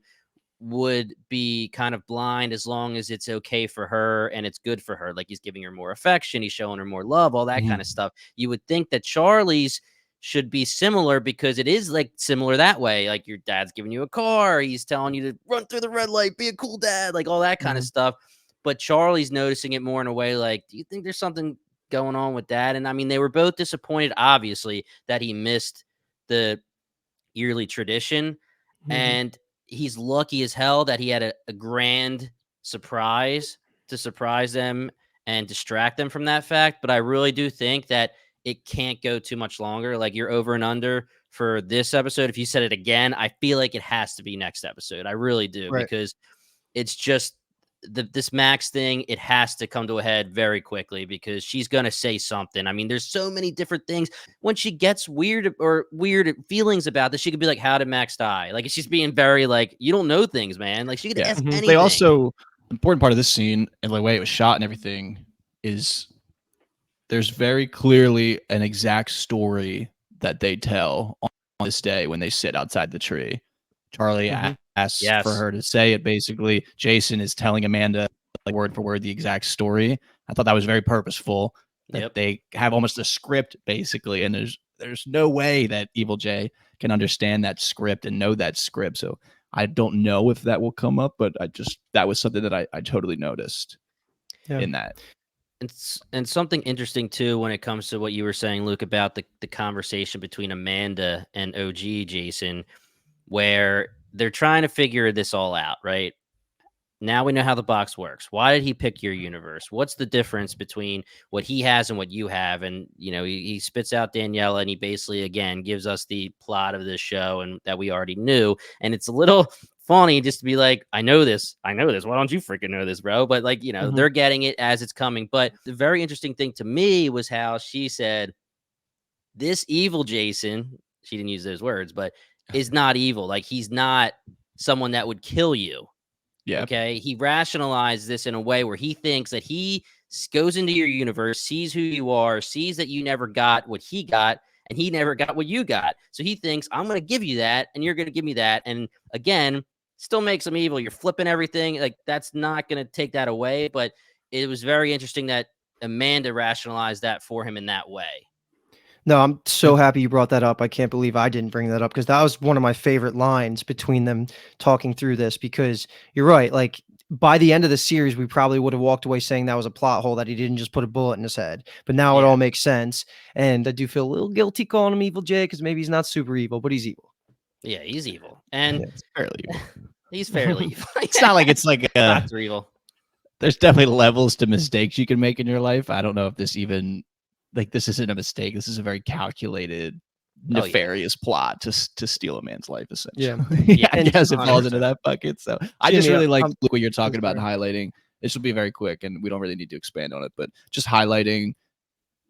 would be kind of blind as long as it's okay for her and it's good for her. Like he's giving her more affection, he's showing her more love, all that kind of stuff. You would think that Charlie's should be similar because it is like similar that way. Like your dad's giving you a car, he's telling you to run through the red light, be a cool dad, like all that kind of stuff. But Charlie's noticing it more in a way like, do you think there's something going on with Dad? And I mean, they were both disappointed, obviously, that he missed the yearly tradition. And he's lucky as hell that he had a grand surprise to surprise them and distract them from that fact. But I really do think that it can't go too much longer. Like you're over and under for this episode. If you said it again, I feel like it has to be next episode. I really do, because it's just this Max thing, it has to come to a head very quickly because she's going to say something. I mean, there's so many different things. When she gets weird feelings about this, she could be like, how did Max die? Like, she's being very like, you don't know things, man. Like, she could ask anything. They also, important part of this scene and the way it was shot and everything is there's very clearly an exact story that they tell on this day when they sit outside the tree. Charlie asks for her to say it. Basically, Jason is telling Amanda like word for word the exact story. I thought that was very purposeful. That they have almost a script basically, and there's no way that Evil Jay can understand that script and know that script. So I don't know if that will come up, but that was something that I totally noticed in that. And something interesting too when it comes to what you were saying, Luke, about the conversation between Amanda and OG Jason, where they're trying to figure this all out, right? Now we know how the box works. Why did he pick your universe? What's the difference between what he has and what you have? And, he spits out Daniela and he basically, again, gives us the plot of this show and that we already knew. And it's a little funny just to be like, I know this. Why don't you freaking know this, bro? But like, they're getting it as it's coming. But the very interesting thing to me was how she said, this evil Jason, she didn't use those words, but is not evil. Like he's not someone that would kill you. Yeah. Okay. He rationalized this in a way where he thinks that he goes into your universe, sees who you are, sees that you never got what he got, and he never got what you got. So he thinks, I'm going to give you that, and you're going to give me that. And again, still makes him evil. You're flipping everything. Like that's not going to take that away. But it was very interesting that Amanda rationalized that for him in that way. No, I'm so happy you brought that up. I can't believe I didn't bring that up because that was one of my favorite lines between them talking through this, because you're right. Like by the end of the series, we probably would have walked away saying that was a plot hole, that he didn't just put a bullet in his head. But now it all makes sense. And I do feel a little guilty calling him Evil Jay because maybe he's not super evil, but he's evil. Yeah, he's evil. And it's fairly evil. He's fairly evil. It's not like it's like not evil. There's definitely levels to mistakes you can make in your life. I don't know if this even this isn't a mistake. This is a very calculated, nefarious plot to steal a man's life, essentially. Yeah, I guess it falls into that bucket. So I just really like what you're talking about and highlighting. This will be very quick, and we don't really need to expand on it, but just highlighting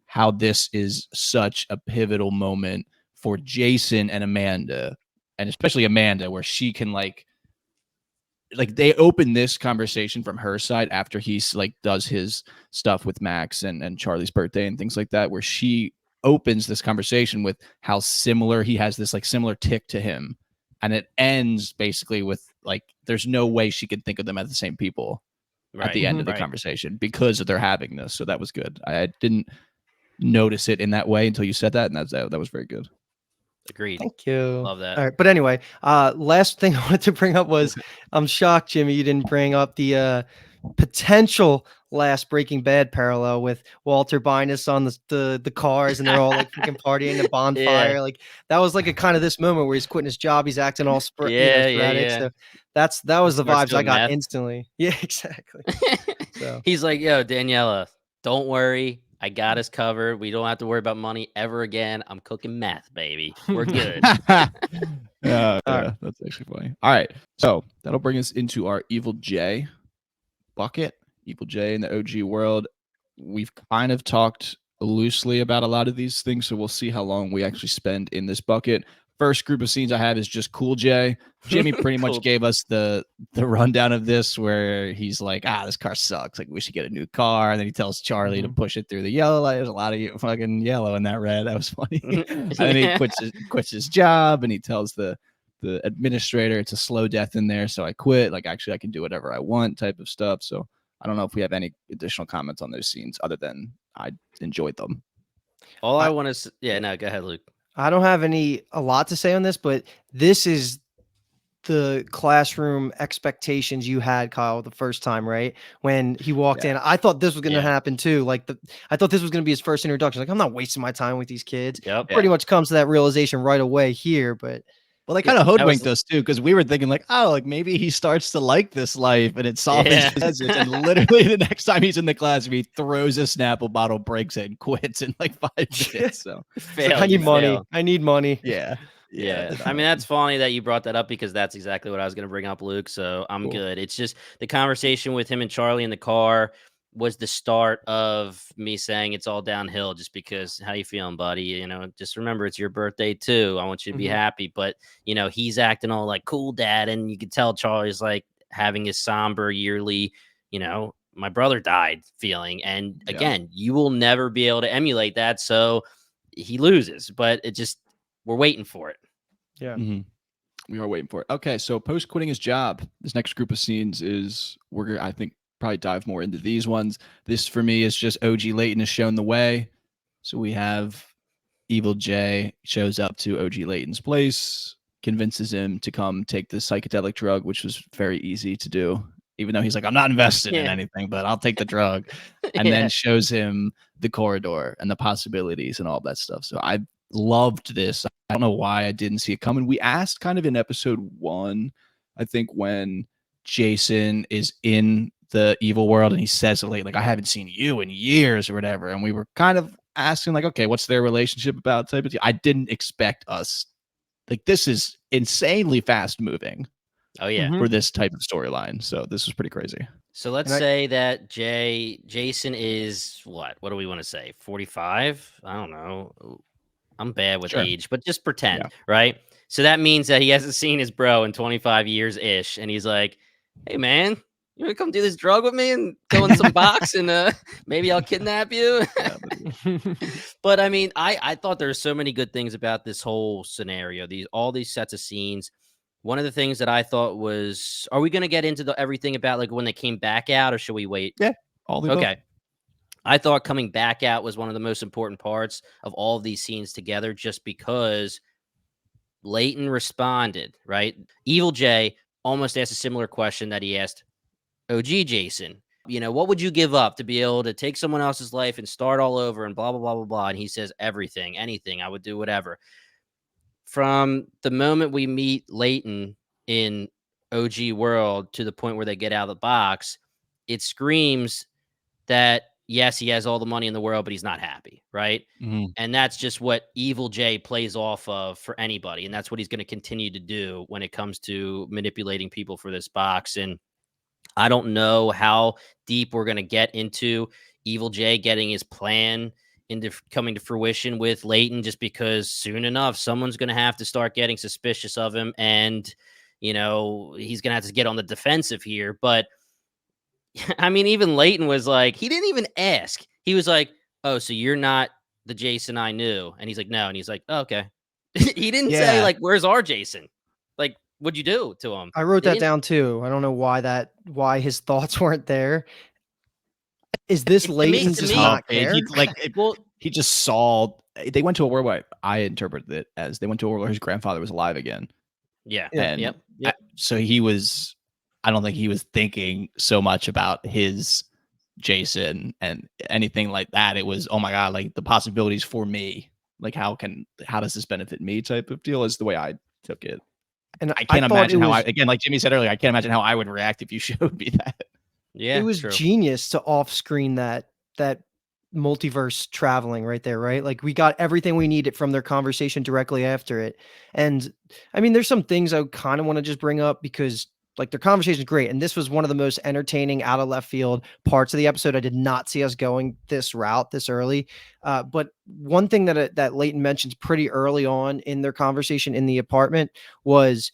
how this is such a pivotal moment for Jason and Amanda, and especially Amanda, where she can like they open this conversation from her side after he's does his stuff with Max and Charlie's birthday and things like that, where she opens this conversation with how similar he has this like similar tick to him, and it ends basically with like there's no way she could think of them as the same people at the end of the conversation because they're having this. So that was good. I didn't notice it in that way until you said that, and that was very good. Agreed. Thank you. Love that. All right, but anyway, last thing I wanted to bring up was I'm shocked, Jimmy, you didn't bring up the potential last Breaking Bad parallel with Walter Binus on the cars, and they're all like freaking partying the bonfire. Like that was like a kind of this moment where he's quitting his job, he's acting all sporadic. So that was the vibes I got instantly. Yeah, exactly. So he's like, yo, Daniela, don't worry. I got us covered. We don't have to worry about money ever again. I'm cooking meth, baby. We're good. Yeah, that's actually funny. All right. So that'll bring us into our Evil J bucket. Evil J in the OG world. We've kind of talked loosely about a lot of these things, so we'll see how long we actually spend in this bucket. First group of scenes I have is just Cool J. Jimmy pretty much gave us the rundown of this where he's like, this car sucks. Like, we should get a new car. And then he tells Charlie to push it through the yellow light. There's a lot of fucking yellow in that red. That was funny. And then he quits his job, and he tells the administrator it's a slow death in there. So I quit. Like, actually, I can do whatever I want type of stuff. So I don't know if we have any additional comments on those scenes other than I enjoyed them. All I want to go ahead, Luke. I don't have a lot to say on this, but this is the classroom expectations you had, Kyle, the first time, right? When he walked in, I thought this was going to happen too. Like I thought this was going to be his first introduction. Like, I'm not wasting my time with these kids. Pretty much comes to that realization right away here, but well, they kind of hoodwinked us too, because we were thinking like, like maybe he starts to like this life, and it softens his message. And literally the next time he's in the classroom, he throws a Snapple bottle, breaks it, and quits in like 5 minutes. So like, I need money. I need money. Yeah. I mean, that's funny that you brought that up because that's exactly what I was going to bring up, Luke. So I'm good. It's just the conversation with him and Charlie in the car was the start of me saying it's all downhill just because how you feeling, buddy? You know, just remember it's your birthday too. I want you to be happy. But, you know, he's acting all like cool dad. And you could tell Charlie's like having his somber yearly, you know, my brother died feeling. And again, you will never be able to emulate that. So he loses, but we're waiting for it. Yeah. We are waiting for it. Okay. So post quitting his job, this next group of scenes is I think, probably dive more into these ones. This for me is just OG Layton is shown the way. So we have Evil J shows up to OG Layton's place, convinces him to come take the psychedelic drug, which was very easy to do, even though he's like, I'm not invested in anything, but I'll take the drug. And then shows him the corridor and the possibilities and all that stuff. So I loved this. I don't know why I didn't see it coming. We asked kind of in episode 1, I think, when Jason is in the evil world and he says to Layton, like, I haven't seen you in years or whatever. And we were kind of asking like, okay, what's their relationship about type of thing. I didn't expect us, like, this is insanely fast moving. Oh yeah. For this type of storyline. So this was pretty crazy. So let's say that Jason is what do we want to say? 45? I don't know. I'm bad with age, but just pretend, right? So that means that he hasn't seen his bro in 25 years ish. And he's like, hey man, you want to come do this drug with me and go in some box and maybe I'll kidnap you? But I mean, I thought there were so many good things about this whole scenario, all these sets of scenes. One of the things that I thought was, are we going to get into everything about like when they came back out, or should we wait? Yeah. Okay. I thought coming back out was one of the most important parts of all of these scenes together, just because Layton responded, right? Evil J almost asked a similar question that he asked OG Jason. You know, what would you give up to be able to take someone else's life and start all over and blah, blah, blah, blah, blah. And he says, everything, anything, I would do whatever. From the moment we meet Layton in OG world to the point where they get out of the box, it screams that, yes, he has all the money in the world, but he's not happy, right? And that's just what Evil J plays off of for anybody. And that's what he's going to continue to do when it comes to manipulating people for this box. And I don't know how deep we're going to get into Evil J getting his plan into coming to fruition with Layton, just because soon enough, someone's going to have to start getting suspicious of him. And, you know, he's going to have to get on the defensive here. But I mean, even Layton was like, he didn't even ask. He was like, oh, so you're not the Jason I knew? And he's like, no. And he's like, oh, okay. He didn't say Yeah. like, where's our Jason? Like, what'd you do to him? I wrote They that didn't- down too. I don't know why his thoughts weren't there. Is this to me- Leighton to does me- not It- care? he, like it, Well, he just saw they went to a world where I interpreted it as they went to a world where his grandfather was alive again. yeah. Yeah. And Yep. so I don't think he was thinking so much about his Jason and anything like that. It was, oh my God, like the possibilities for me. Like how does this benefit me type of deal is the way I took it. And I can't thought imagine it how was, again, like Jimmy said earlier, I can't imagine how I would react if you showed me that. Yeah. it was true. genius to off screen that multiverse traveling right there, right? Like we got everything we needed from their conversation directly after it. And I mean, there's some things I kind of want to just bring up because like their conversation is great. And this was one of the most entertaining out of left field parts of the episode. I did not see us going this route this early. But one thing that Leighton mentions pretty early on in their conversation in the apartment was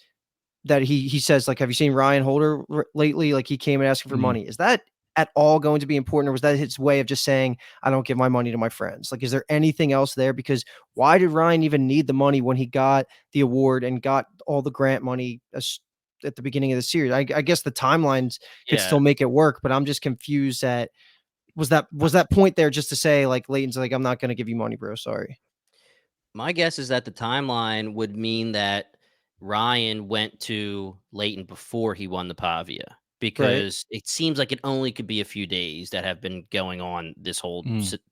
that he says, like, have you seen Ryan Holder lately? Like he came and asking for Mhm. money. Is that at all going to be important, or was that his way of just saying, I don't give my money to my friends? Like, is there anything else there? Because why did Ryan even need the money when he got the award and got all the grant money at the beginning of the series? I guess the timelines could Yeah. still make it work, but I'm just confused at was that point there just to say like Leighton's like, I'm not going to give you money, bro. Sorry. My guess is that the timeline would mean that Ryan went to Leighton before he won the Pavia because it seems like it only could be a few days that have been going on this whole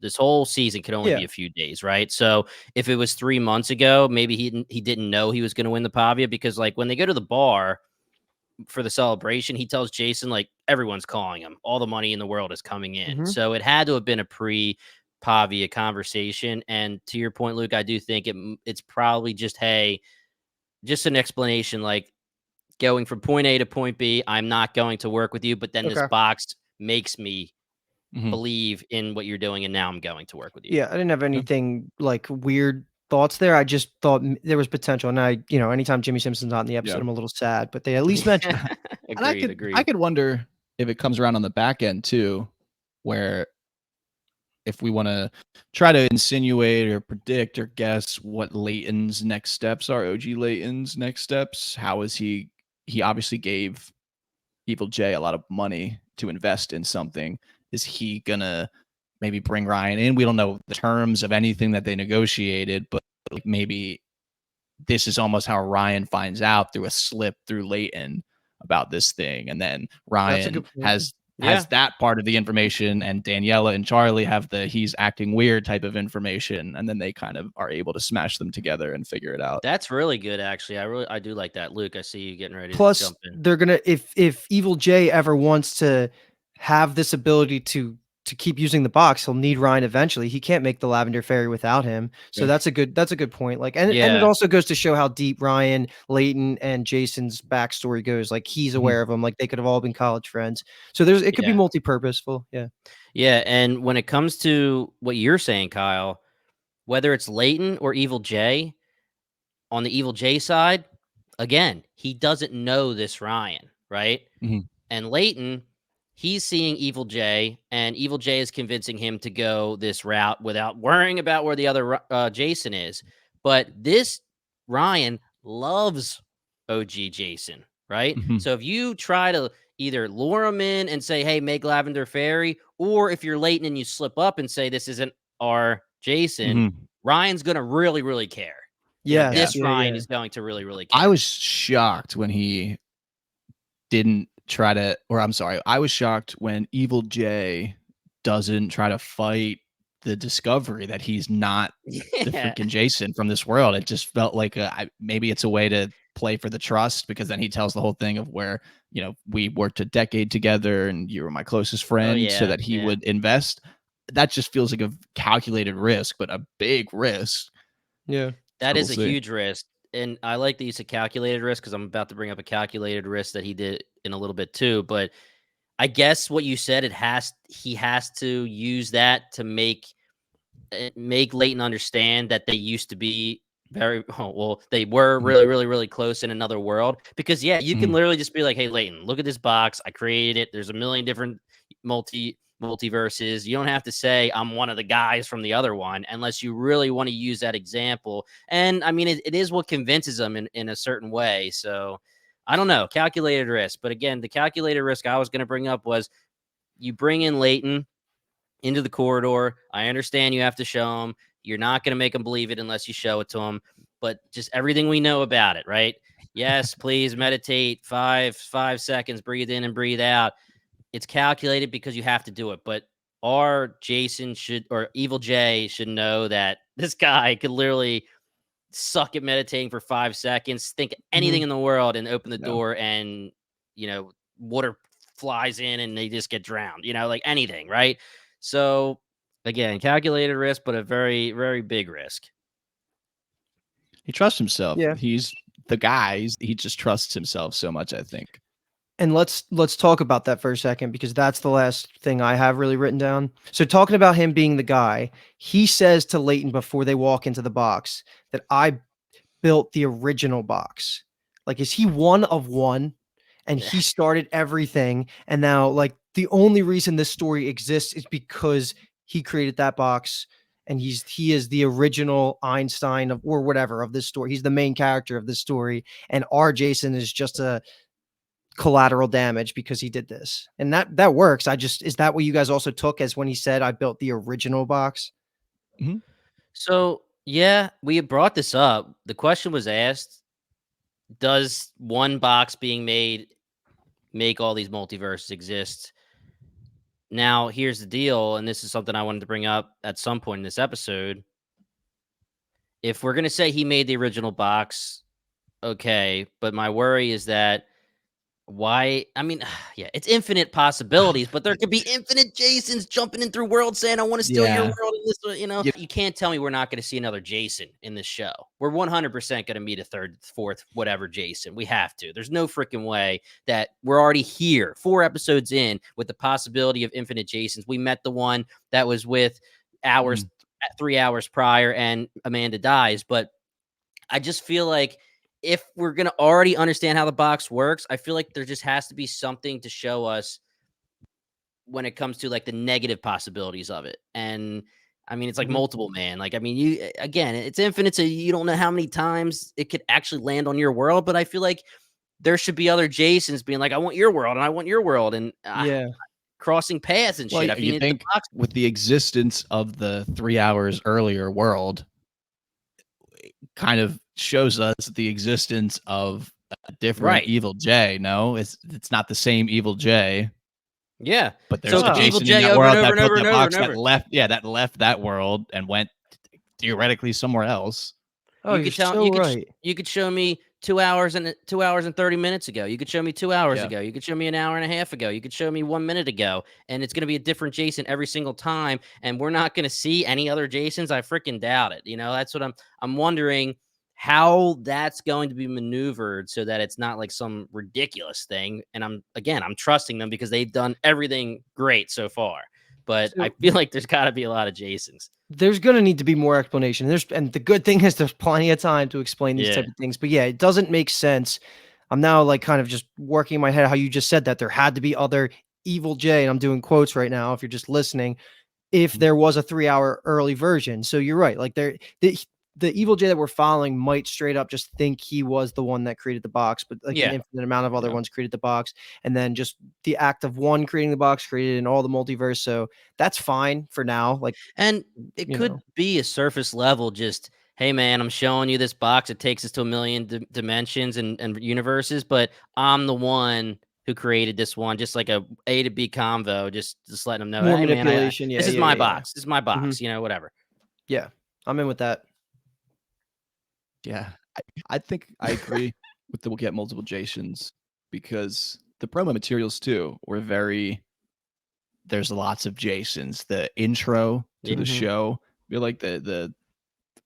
this whole season could only Yeah. be a few days, right? So if it was 3 months ago, maybe he didn't know he was going to win the Pavia because like when they go to the bar for the celebration, he tells Jason like everyone's calling him. All the money in the world is coming in. Mhm. So it had to have been a pre-Pavia conversation. And to your point, Luke, I do think it's probably just just an explanation like going from point A to point B. I'm not going to work with you, but then this Okay. box makes me Mhm. believe in what you're doing, and now I'm going to work with you. Yeah, I didn't have anything like weird thoughts there. I just thought there was potential. And anytime Jimmy Simpson's not in the episode, Yeah. I'm a little sad, but they at least mentioned it. And I Agreed. could wonder if it comes around on the back end too, where if we want to try to insinuate or predict or guess what Leighton's next steps are, OG Leighton's next steps, how is he obviously gave Evil J a lot of money to invest in something. Is he gonna maybe bring Ryan in? We don't know the terms of anything that they negotiated, but like maybe this is almost how Ryan finds out through a slip through Leighton about this thing, and then Ryan good point. has Yeah. that part of the information, and Daniela and Charlie have the he's acting weird type of information, and then they kind of are able to smash them together and figure it out. That's really good, actually. I do like that, Luke. I see you getting ready Plus, to jump in. they're gonna if Evil J ever wants to have this ability to keep using the box, he'll need Ryan eventually. He can't make the Lavender Fairy without him. So Yeah. that's a good point. Like, and it Yeah. also goes to show how deep Ryan, Leighton, and Jason's backstory goes. Like he's aware of them. Like they could have all been college friends. So it could be Yeah. multi-purposeful. Yeah. Yeah, and when it comes to what you're saying, Kyle, whether it's Leighton or Evil J, on the Evil J side, again, he doesn't know this Ryan, right? Mhm. And Leighton, he's seeing Evil J, and Evil J is convincing him to go this route without worrying about where the other Jason is. But this Ryan loves OG Jason, right? Mhm. So if you try to either lure him in and say, hey, make Lavender Fairy, or if you're Leighton and you slip up and say, this isn't our Jason, Mhm. Ryan's going to really, really care. Yes, This yeah, Ryan yeah. is going to really, really care. I was shocked when he didn't try to, or I'm sorry, I was shocked when Evil J doesn't try to fight the discovery that he's not the Yeah. freaking Jason from this world. It just felt like maybe it's a way to play for the trust, because then he tells the whole thing of where, we worked a decade together and you were my closest friend, so yeah, that he yeah. would invest. That just feels like a calculated risk, but a big risk. Yeah. That So is we'll a see. huge risk. And I like the use of calculated risk because I'm about to bring up a calculated risk that he did in a little bit too. But I guess what you said, he has to use that to make Leighton understand that they used to be they were really, really, really close in another world. Because yeah, you can Mhm. literally just be like, hey, Leighton, look at this box. I created it. There's a million different multiverses. You don't have to say I'm one of the guys from the other one unless you really want to use that example. And I mean, it is what convinces them in a certain way. So I don't know, calculated risk. But again, the calculated risk I was going to bring up was you bring in Leighton into the corridor. I understand you have to show him. You're not going to make him believe it unless you show it to him. But just everything we know about it, right? Yes, please meditate 5 seconds, breathe in and breathe out. It's calculated because you have to do it. But our Jason should, or Evil Jay should know that this guy could literally suck at meditating for 5 seconds, think anything in the world, and open the door, and water flies in and they just get drowned. Like anything, right? So again, calculated risk, but a very, very big risk. He trusts himself. Yeah. He's the guy. He just trusts himself so much, I think. And let's talk about that for a second, because that's the last thing I have really written down. So talking about him being the guy, he says to Leighton before they walk into the box that I built the original box. Like, is he one of one? And he started everything. And now, like, the only reason this story exists is because he created that box. And he is the original Einstein or whatever of this story. He's the main character of this story. And our Jason is just a collateral damage because he did this. And that works. Is that what you guys also took as when he said, I built the original box? Mm-hmm. So, yeah, we had brought this up. The question was asked, does one box being made make all these multiverses exist? Now, here's the deal, and this is something I wanted to bring up at some point in this episode. If we're going to say he made the original box, okay, but my worry is that why? I mean, yeah, it's infinite possibilities, but there could be infinite Jasons jumping in through worlds saying, I want to steal your world. And this, you can't tell me we're not going to see another Jason in this show. We're 100% going to meet a third, fourth, whatever Jason. We have to. There's no freaking way that we're already here 4 episodes in with the possibility of infinite Jasons. We met the one that was with 3 hours prior and Amanda dies. But I just feel like if we're going to already understand how the box works, I feel like there just has to be something to show us when it comes to like the negative possibilities of it. And I mean, it's like multiple, man. Like, I mean, it's infinite. So you don't know how many times it could actually land on your world. But I feel like there should be other Jasons being like, I want your world and I want your world. And crossing paths and shit. I mean, you think with the existence of the 3 hours earlier world, kind of shows us the existence of a different Evil J. No, it's not the same Evil J. Yeah, but there's a Jason in that world that put the box that left. Yeah, that left that world and went theoretically somewhere else. Oh, you could show me 2 hours and 30 minutes ago. You could show me 2 hours ago. You could show me an hour and a half ago. You could show me 1 minute ago, and it's going to be a different Jason every single time. And we're not going to see any other Jasons. I freaking doubt it. That's what I'm wondering how that's going to be maneuvered so that it's not like some ridiculous thing. And I'm trusting them because they've done everything great so far. But I feel like there's got to be a lot of Jasons. There's going to need to be more explanation. And the good thing is there's plenty of time to explain these type of things. But yeah, it doesn't make sense. I'm now like kind of just working in my head how you just said that there had to be other Evil J, and I'm doing quotes right now if you're just listening, if there was a 3 hour early version. So you're right. Like the Evil J that we're following might straight up just think he was the one that created the box, but like an infinite amount of other ones created the box. And then just the act of one creating the box created in all the multiverse. So that's fine for now. Like, and it could be a surface level, just, hey man, I'm showing you this box. It takes us to a million dimensions and universes, but I'm the one who created this one, just like A to B convo, just letting them know, more hey, manipulation. Man, this is my box. This is my box, whatever. Yeah. I'm in with that. Yeah, I think I agree with we'll get multiple Jasons because the promo materials too were there's lots of Jasons. The intro to the show, you're like the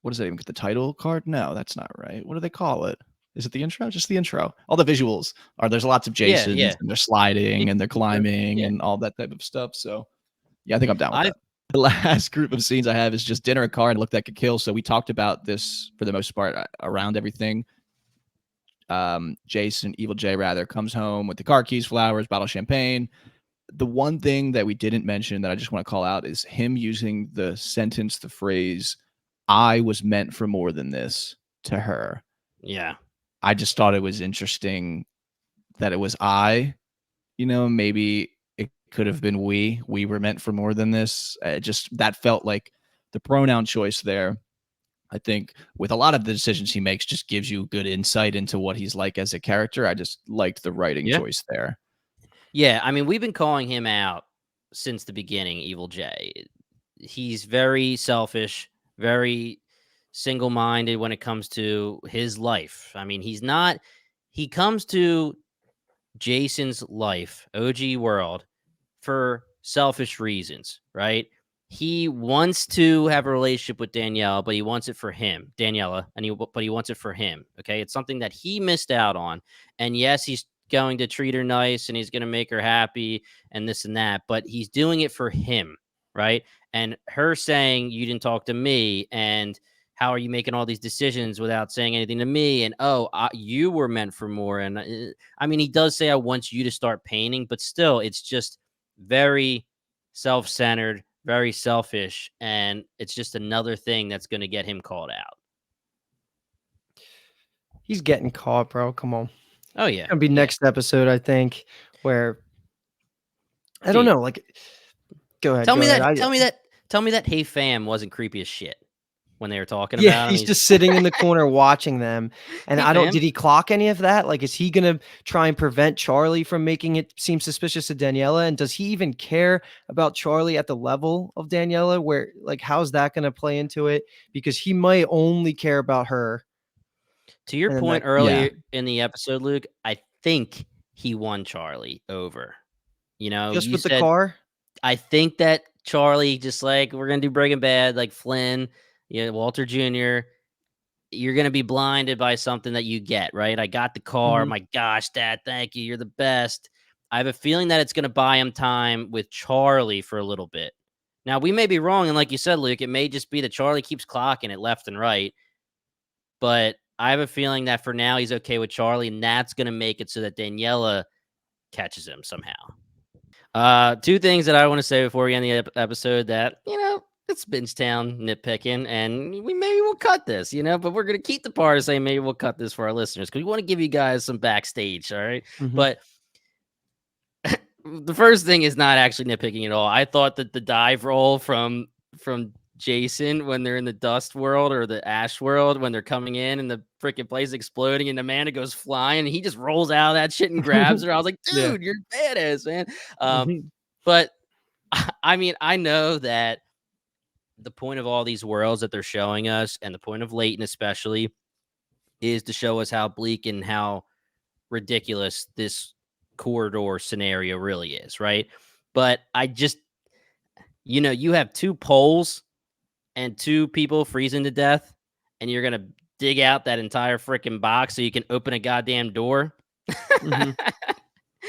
what does that even get the title card? No, that's not right. What do they call it? Is it the intro? Just the intro. All the visuals there's lots of Jasons and they're sliding and they're climbing and all that type of stuff. So yeah, I think I'm down with that. The last group of scenes I have is just dinner, a car, and look that could kill. So we talked about this for the most part around everything. Jason, Evil J rather, comes home with the car keys, flowers, bottle of champagne. The one thing that we didn't mention that I just want to call out is him using the phrase, "I was meant for more than this," to her. Yeah. I just thought it was interesting that it was I. Maybe it could have been we. We were meant for more than this. Just that felt like the pronoun choice there. I think with a lot of the decisions he makes just gives you good insight into what he's like as a character. I just liked the writing Yeah. choice there. Yeah, I mean, we've been calling him out since the beginning, Evil J. He's very selfish, very single-minded when it comes to his life. I mean, he comes to Jason's life, OG world, for selfish reasons, right? He wants to have a relationship with Danielle, but he wants it for him, Daniela, but he wants it for him. Okay, it's something that he missed out on, and yes, he's going to treat her nice and he's going to make her happy and this and that, but he's doing it for him, right? And her saying, "You didn't talk to me," and how are you making all these decisions without saying anything to me? And you were meant for more. And I mean, he does say, "I want you to start painting," but still, it's just very self-centered, very selfish, and it's just another thing that's going to get him called out. He's getting caught, bro. Come on. Oh yeah, Gonna be next episode, I think, where I don't know. Like, go ahead. Tell Go me ahead. that. Tell me that. Hey fam wasn't creepy as shit when they were talking Yeah, about him. he's just sitting in the corner watching them. And Hey I don't fam. did he clock any of that? Like, is he gonna try and prevent Charlie from making it seem suspicious to Daniela? And does he even care about Charlie at the level of Daniela? Where, like, how's that gonna play into it? Because he might only care about her. To your And then point that earlier in the episode, Luke, I think he won Charlie over. just You with the said, car? I think that Charlie, just like we're gonna do Breaking Bad, like Flynn, Walter Jr., you're gonna be blinded by something that you get, right? I got the car. Mhm. My gosh, Dad, thank you. You're the best. I have a feeling that it's gonna buy him time with Charlie for a little bit. Now, we may be wrong, and like you said, Luke, it may just be that Charlie keeps clocking it left and right. But I have a feeling that for now he's okay with Charlie, and that's gonna make it so that Daniela catches him somehow. Two things that I want to say before we end the episode that, it's Bingetown nitpicking, and maybe we'll cut this, but we're going to keep the part of saying maybe we'll cut this for our listeners because we want to give you guys some backstage, all right? Mhm. But the first thing is not actually nitpicking at all. I thought that the dive roll from Jason when they're in the dust world or the ash world when they're coming in and the freaking place exploding and Amanda goes flying and he just rolls out of that shit and grabs her. I was like, dude, Yeah. you're badass, man. Mhm. But I mean, I know that the point of all these worlds that they're showing us and the point of Leighton especially is to show us how bleak and how ridiculous this corridor scenario really is, right? But I just, you have two poles and two people freezing to death, and you're gonna dig out that entire freaking box so you can open a goddamn door. Mhm.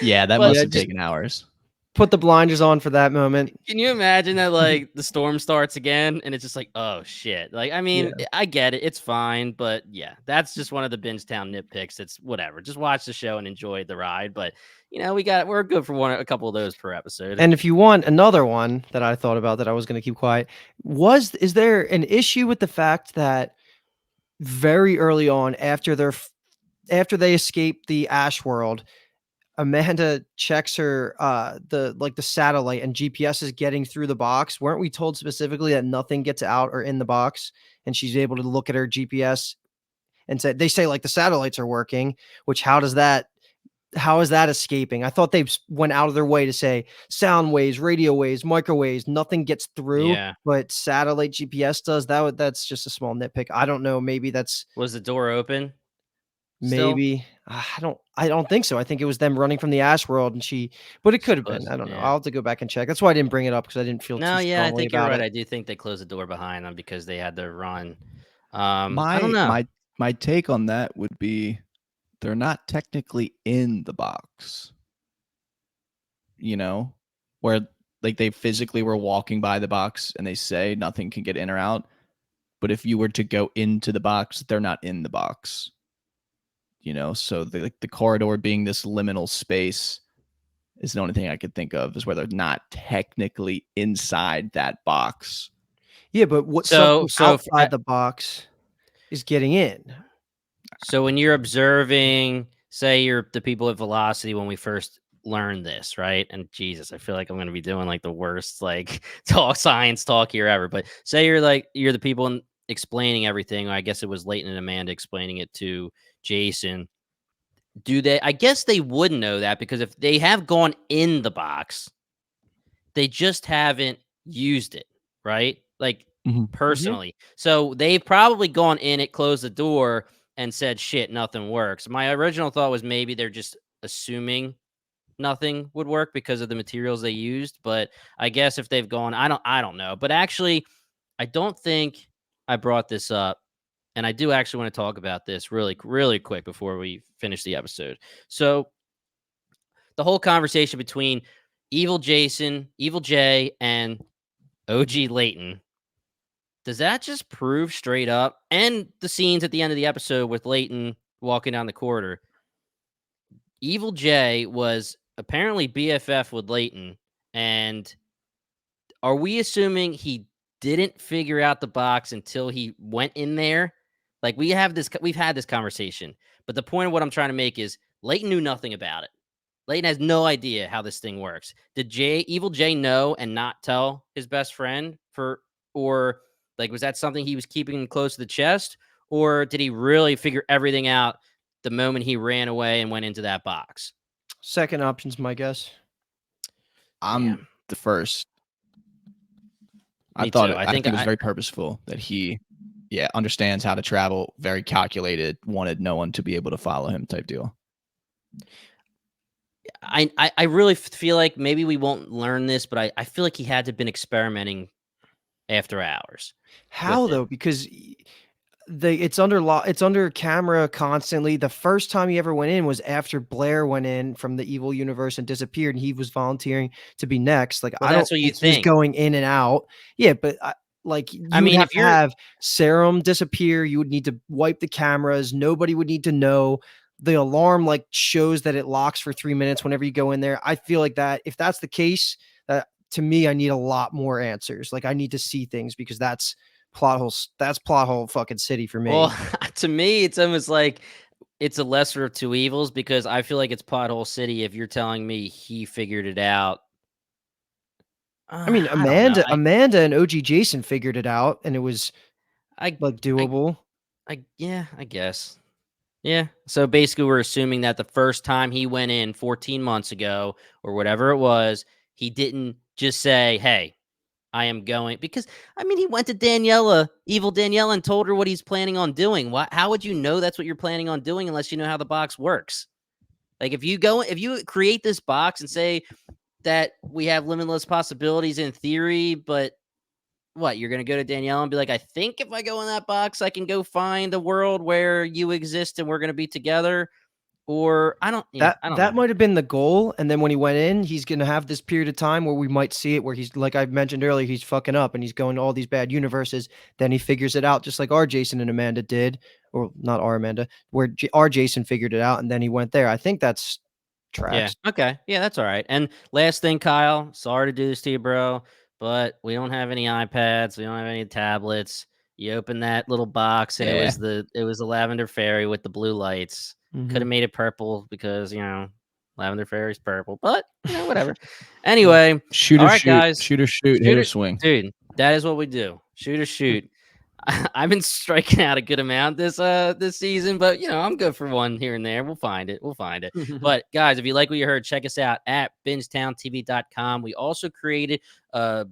Yeah, that But must Yeah, have just taken hours. put the blinders on for that moment. can you imagine that, like, the storm starts again and it's just like, oh shit. Like, I mean, Yeah. I get it, it's fine, but yeah, that's just one of the Bingetown nitpicks. It's whatever. Just watch the show and enjoy the ride. But we're good for a couple of those per episode. And if you want another one that I thought about that I was going to keep quiet, is there an issue with the fact that very early on after they escape the Ash world, Amanda checks her the satellite and GPS is getting through the box? Weren't we told specifically that nothing gets out or in the box and she's able to look at her GPS and say like the satellites are working, which how is that escaping? I thought they went out of their way to say sound waves, radio waves, microwaves, nothing gets through, Yeah. but satellite GPS does. That's just a small nitpick. I don't know. Maybe that's Was the door open still? I don't think so. I think it was them running from the Ash world but it could have been. Close. I don't know. Yeah. I'll have to go back and check. That's why I didn't bring it up because I didn't feel No, too yeah, I strongly think you're about right. it. I do think they closed the door behind them because they had to run. I don't My know. my take on that would be they're not technically in the box. Where like they physically were walking by the box and they say nothing can get in or out. But if you were to go into the box, they're not in the box. So the corridor being this liminal space, is the only thing I could think of, is where they're not technically inside that box. Yeah, but what something outside the box is getting in. So when you're observing, say you're the people at Velocity when we first learned this, right? And Jesus, I feel like I'm going to be doing like the worst like science talk here ever. But say you're the people explaining everything. I guess it was Leighton and Amanda explaining it to Jason. I guess they would know that, because if they have gone in the box, they just haven't used it, right? Like personally. So they've probably gone in it, closed the door, and said, shit, nothing works. My original thought was maybe they're just assuming nothing would work because of the materials they used. But I guess if they've gone, I don't know. But actually, I don't think I brought this up. And I do actually want to talk about this really, really quick before we finish the episode. So the whole conversation between Evil Jason, Evil Jay, and OG Leighton, does that just prove straight up? And the scenes at the end of the episode with Leighton walking down the corridor, Evil Jay was apparently BFF with Leighton. And are we assuming he didn't figure out the box until he went in there? Like, we've had this conversation, but the point of what I'm trying to make is Leighton knew nothing about it. Leighton has no idea how this thing works. Did Evil Jay know and not tell his best friend, or like, was that something he was keeping close to the chest, or did he really figure everything out the moment he ran away and went into that box? Second option's my guess. I'm the first. I think it was very purposeful that he understands how to travel, very calculated, wanted no one to be able to follow him type deal. I really feel like maybe we won't learn this, but I feel like he had to have been experimenting after hours. How though? Because it's under camera constantly. The first time he ever went in was after Blair went in from the evil universe and disappeared, and he was volunteering to be next. Like, well, I that's don't what you think he's think. going in and out. Yeah, but you have to have Serum disappear. You would need to wipe the cameras. Nobody would need to know. The alarm like shows that it locks for 3 minutes whenever you go in there. I feel like that if that's the case, to me, I need a lot more answers. Like, I need to see things, because that's plot hole fucking city for me. Well, to me, it's almost like it's a lesser of two evils, because I feel like it's plot hole city if you're telling me he figured it out. I mean, Amanda and OG Jason figured it out, and it was doable. I guess. Yeah. So basically, we're assuming that the first time he went in 14 months ago or whatever it was, he didn't just say, hey, I am going, because I mean, he went to evil Daniela, and told her what he's planning on doing. How would you know that's what you're planning on doing unless you know how the box works? Like, if you create this box and say that we have limitless possibilities in theory, but what, you're going to go to Danielle and be like, I think if I go in that box, I can go find a world where you exist and we're going to be together. Or I don't know. That might have been the goal. And then when he went in, he's going to have this period of time where we might see it, where he's, like I mentioned earlier, he's fucking up and he's going to all these bad universes. Then he figures it out, just like our Jason and Amanda did, or not our Amanda, where our Jason figured it out. And then he went there. I think that's tracks. Yeah. Okay. Yeah, that's all right. And last thing, Kyle, sorry to do this to you, bro, but we don't have any iPads. We don't have any tablets. You open that little box and it was the lavender fairy with the blue lights. Could have made it purple because, lavender fairy's purple, but whatever. Anyway, shoot or shoot, guys. Shoot or shoot, hit or swing. Dude, that is what we do. Shoot or shoot. I've been striking out a good amount this season, but I'm good for one here and there. We'll find it. But guys, if you like what you heard, check us out at bingetowntv.com. We also created a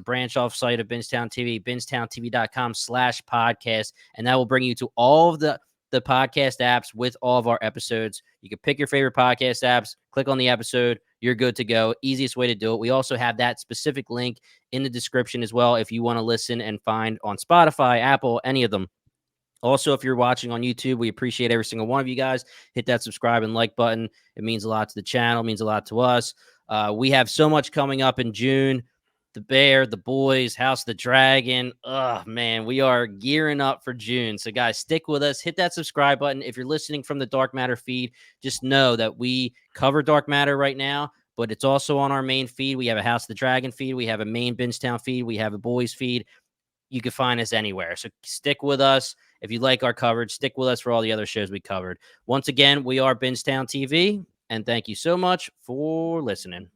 branch off site of Bingetown TV, bingetowntv.com/podcast, and that will bring you to all of the podcast apps with all of our episodes. You can pick your favorite podcast apps, click on the episode, you're good to go. Easiest way to do it. We also have that specific link in the description as well if you want to listen and find on Spotify, Apple, any of them. Also, if you're watching on YouTube, we appreciate every single one of you guys. Hit that subscribe and like button. It means a lot to the channel, means a lot to us. We have so much coming up in June. The Bear, the Boys, House of the Dragon. Oh, man, we are gearing up for June. So, guys, stick with us. Hit that subscribe button. If you're listening from the Dark Matter feed, just know that we cover Dark Matter right now, but it's also on our main feed. We have a House of the Dragon feed. We have a main Bingetown feed. We have a Boys feed. You can find us anywhere. So stick with us. If you like our coverage, stick with us for all the other shows we covered. Once again, we are Bingetown TV, and thank you so much for listening.